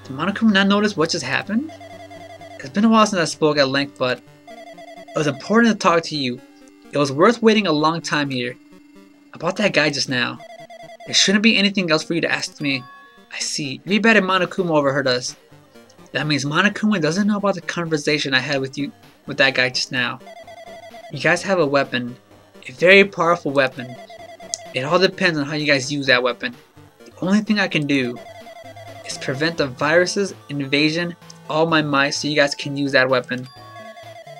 Did Monokuma not notice what just happened? It's been a while since I spoke at length, but it was important to talk to you. It was worth waiting a long time here. About that guy just now. There shouldn't be anything else for you to ask me. I see. It'd be bad if Monokuma overheard us. That means Monokuma doesn't know about the conversation I had with that guy just now. You guys have a weapon. A very powerful weapon. It all depends on how you guys use that weapon. The only thing I can do is prevent the virus's invasion all my might so you guys can use that weapon.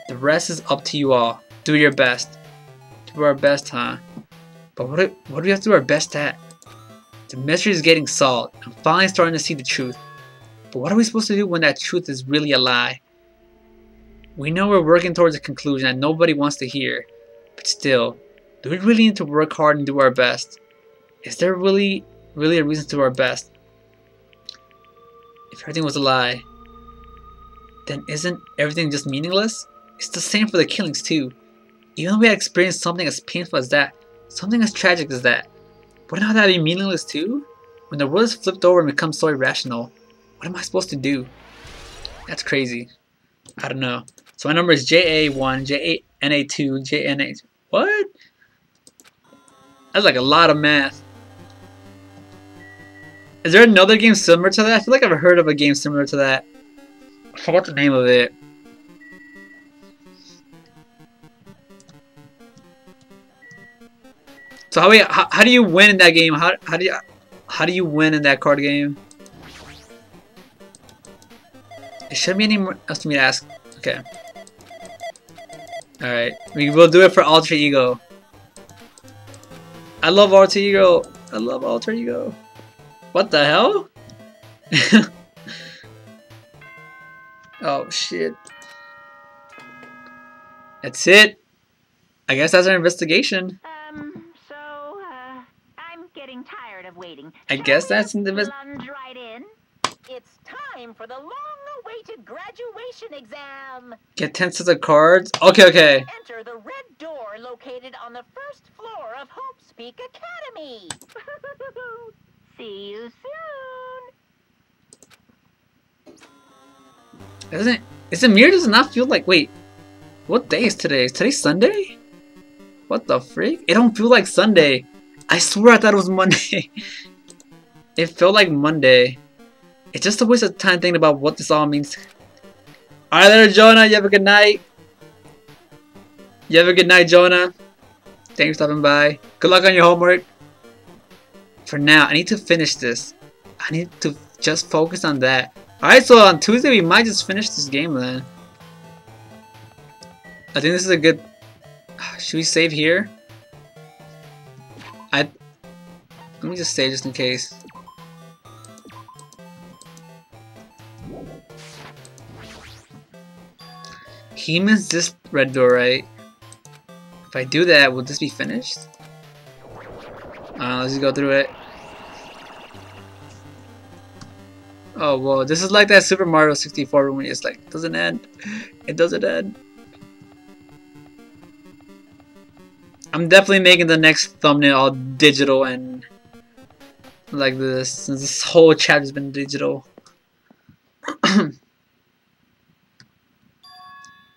The rest is up to you all. Do your best. Do our best, huh? But what do we have to do our best at? The mystery is getting solved. I'm finally starting to see the truth. But what are we supposed to do when that truth is really a lie? We know we're working towards a conclusion that nobody wants to hear. But still, do we really need to work hard and do our best? Is there really a reason to do our best? If everything was a lie, then isn't everything just meaningless? It's the same for the killings too. Even though we had experienced something as painful as that, something as tragic as that, wouldn't that be meaningless too? When the world is flipped over and becomes so irrational, what am I supposed to do? That's crazy. I don't know. So my number is JA1, JNA2, JNA. What? That's like a lot of math. Is there another game similar to that? I feel like I've heard of a game similar to that. I forgot the name of it. So how do you win in that game? How do you win in that card game? There shouldn't be any more else for me to ask. Okay. Alright. We will do it for Alter Ego. I love Alter Ego. I love alter ego. What the hell? Oh shit. That's it. I guess that's our investigation. I'm getting tired of waiting. I guess that's in the plunge right in. It's time for the long-awaited graduation exam. Get 10 sets of cards. Okay. Enter the red door located on the first floor of Hope's Peak Academy. See you soon. Is it mirror? Does it not feel like? Wait, what day is today? Is today Sunday? What the freak? It don't feel like Sunday. I swear I thought it was Monday. It felt like Monday. It's just a waste of time thinking about what this all means. Alright there, Jonah. You have a good night. You have a good night, Jonah. Thanks for stopping by. Good luck on your homework. For now, I need to finish this. I need to just focus on that. Alright, so on Tuesday we might just finish this game then. I think this is a good... Should we save here? Let me just save just in case. He missed this red door, right? If I do that, will this be finished? Let's just go through it. Oh, whoa. This is like that Super Mario 64 room when it's like, it doesn't end. It doesn't end. I'm definitely making the next thumbnail all digital and like this, since this whole chapter's been digital.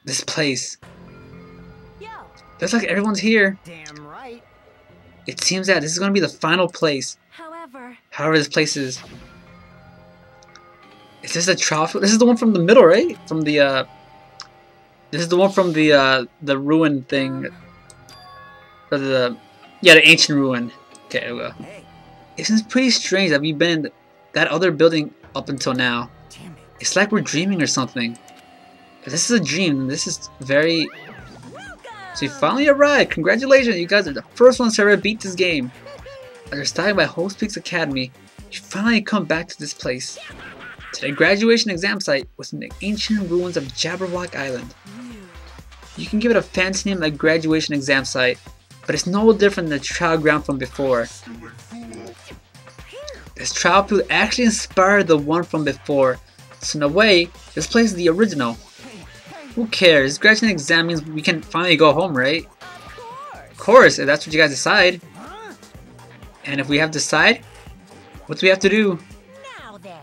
This place. Yo. Looks like everyone's here. Damn right. It seems that this is going to be the final place. However this place is. Is this a trial? This is the one from the middle, right? From the this is the one from the ruin thing. Or the ancient ruin. Okay, there we go. Hey. It seems pretty strange that we've been in that other building up until now. Damn it. It's like we're dreaming or something. If this is a dream, this is very... So you finally arrived! Congratulations, you guys are the first ones to ever beat this game. After starting by Hope's Peak Academy, you finally come back to this place. Today's graduation exam site was in the ancient ruins of Jabberwock Island. You can give it a fancy name like graduation exam site, but it's no different than the trial ground from before. This trial field actually inspired the one from before, so in a way, this place is the original. Who cares? Graduation exam means we can finally go home, right? Of course, if that's what you guys decide. And if we have to decide, what do we have to do? Now then.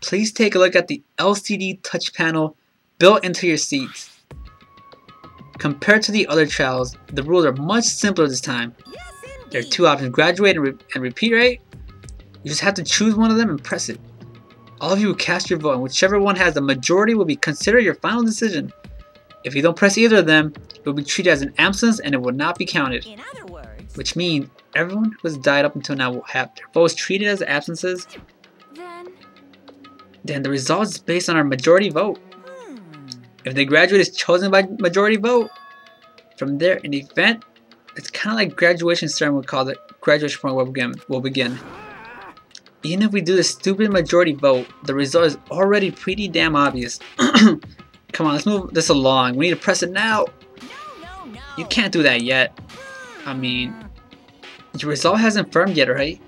Please take a look at the LCD touch panel built into your seats. Compared to the other trials, the rules are much simpler this time. Yes, indeed. There are two options, graduate and repeat, right? You just have to choose one of them and press it. All of you will cast your vote, and whichever one has the majority will be considered your final decision. If you don't press either of them, it will be treated as an absence and it will not be counted. In other words, Which means everyone who has died up until now will have their votes treated as absences. Then the result is based on our majority vote. If the graduate is chosen by majority vote, from there an event, it's kind of like graduation ceremony called the graduation program will begin. Even if we do the stupid majority vote, the result is already pretty damn obvious. Come on, let's move this along. We need to press it now. no. You can't do that yet. I mean, your result hasn't firmed yet, right?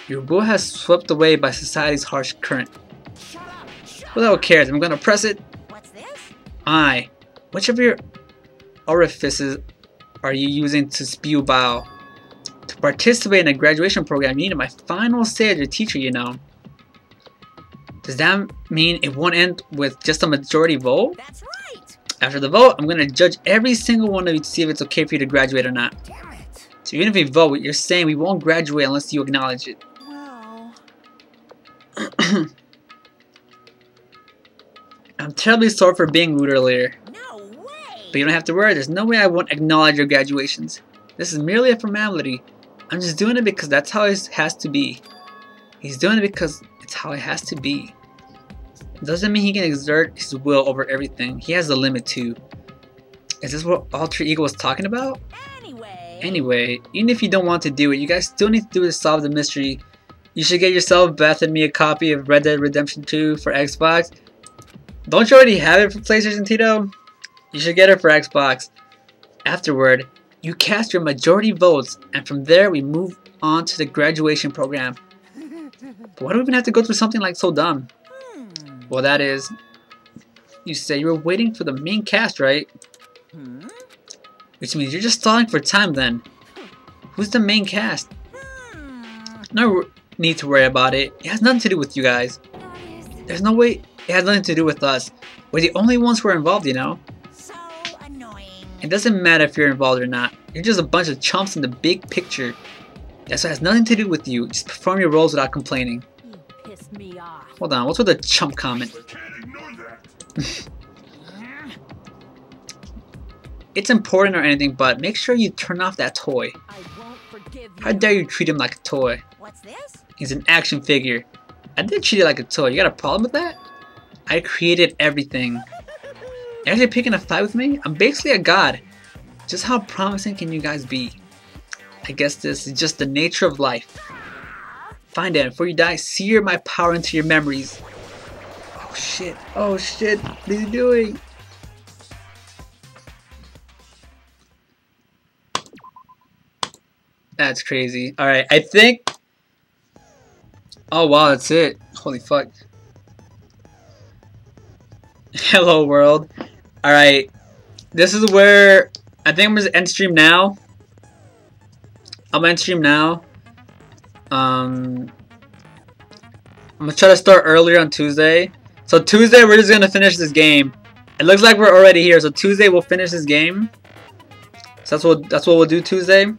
Your will has swept away by society's harsh current. Who the hell cares? I'm gonna press it. What's this? Which of your orifices are you using to spew bile? To participate in a graduation program, you need my final say as your teacher, you know. Does that mean it won't end with just a majority vote? That's right. After the vote, I'm going to judge every single one of you to see if it's okay for you to graduate or not. Damn it. So even if we vote, you're saying we won't graduate unless you acknowledge it. Well. I'm terribly sorry for being rude earlier. No way. But you don't have to worry, there's no way I won't acknowledge your graduations. This is merely a formality. I'm just doing it because that's how it has to be. He's doing it because it's how it has to be. Doesn't mean he can exert his will over everything. He has a limit too. Is this what Alter Ego was talking about? Anyway. Anyway, even if you don't want to do it, you guys still need to do it to solve the mystery. You should get yourself, Beth, and me a copy of Red Dead Redemption 2 for Xbox. Don't you already have it for PlayStation, Tito? You should get it for Xbox. Afterward, you cast your majority votes, and from there we move on to the graduation program. But why do we even have to go through something like so dumb? Well, that is, you say you were waiting for the main cast, right? Which means you're just stalling for time then. Who's the main cast? No need to worry about it. It has nothing to do with you guys. There's no way it has nothing to do with us. We're the only ones who are involved, you know? So annoying. It doesn't matter if you're involved or not. You're just a bunch of chumps in the big picture. That's why it has nothing to do with you. Just perform your roles without complaining. You pissed me off. Hold on, what's with the chump comment? It's important or anything, but make sure you turn off that toy. I won't forgive you. How dare you treat him like a toy? What's this? He's an action figure. I did treat it like a toy. You got a problem with that? I created everything. You're actually picking a fight with me? I'm basically a god. Just how promising can you guys be? I guess this is just the nature of life. Fine then, before you die, sear my power into your memories. Oh shit, oh shit, what are you doing? That's crazy. Alright, I think... Oh wow, that's it. Holy fuck. Hello world. Alright, this is where... I think I'm gonna end stream now. I'm gonna end stream now. I'm gonna try to start earlier on Tuesday. So Tuesday we're just gonna finish this game. It looks like we're already here, so Tuesday we'll finish this game. So that's what we'll do Tuesday.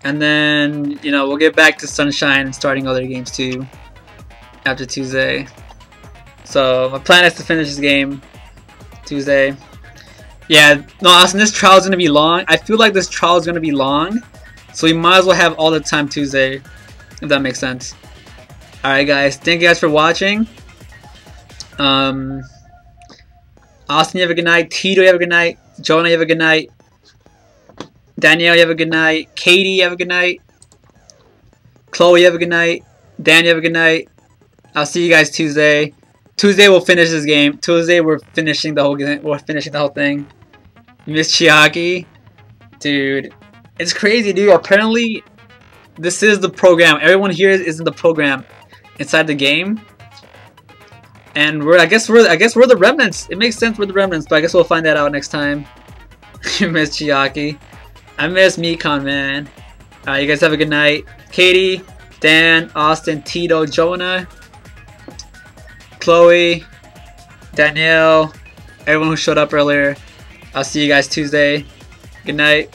And then, you know, we'll get back to Sunshine and starting other games too after Tuesday. So my plan is to finish this game Tuesday. Yeah, no, Austin, this trial is gonna be long. I feel like this trial is gonna be long, so we might as well have all the time Tuesday, if that makes sense. Alright guys, thank you guys for watching. Austin, you have a good night. Tito, you have a good night. Jonah, you have a good night. Danielle, you have a good night. Katie, you have a good night. Chloe, you have a good night. Dan, you have a good night. I'll see you guys Tuesday. Tuesday we'll finish this game. Tuesday we're finishing the whole game. We're finishing the whole thing. Miss Chiaki, dude, it's crazy, dude. Apparently, this is the program. Everyone here is in the program inside the game, and I guess we're the remnants. It makes sense we're the remnants, but I guess we'll find that out next time. Miss Chiaki. I miss Mekon, man. Alright, you guys have a good night. Katie, Dan, Austin, Tito, Jonah, Chloe, Danielle, everyone who showed up earlier. I'll see you guys Tuesday. Good night.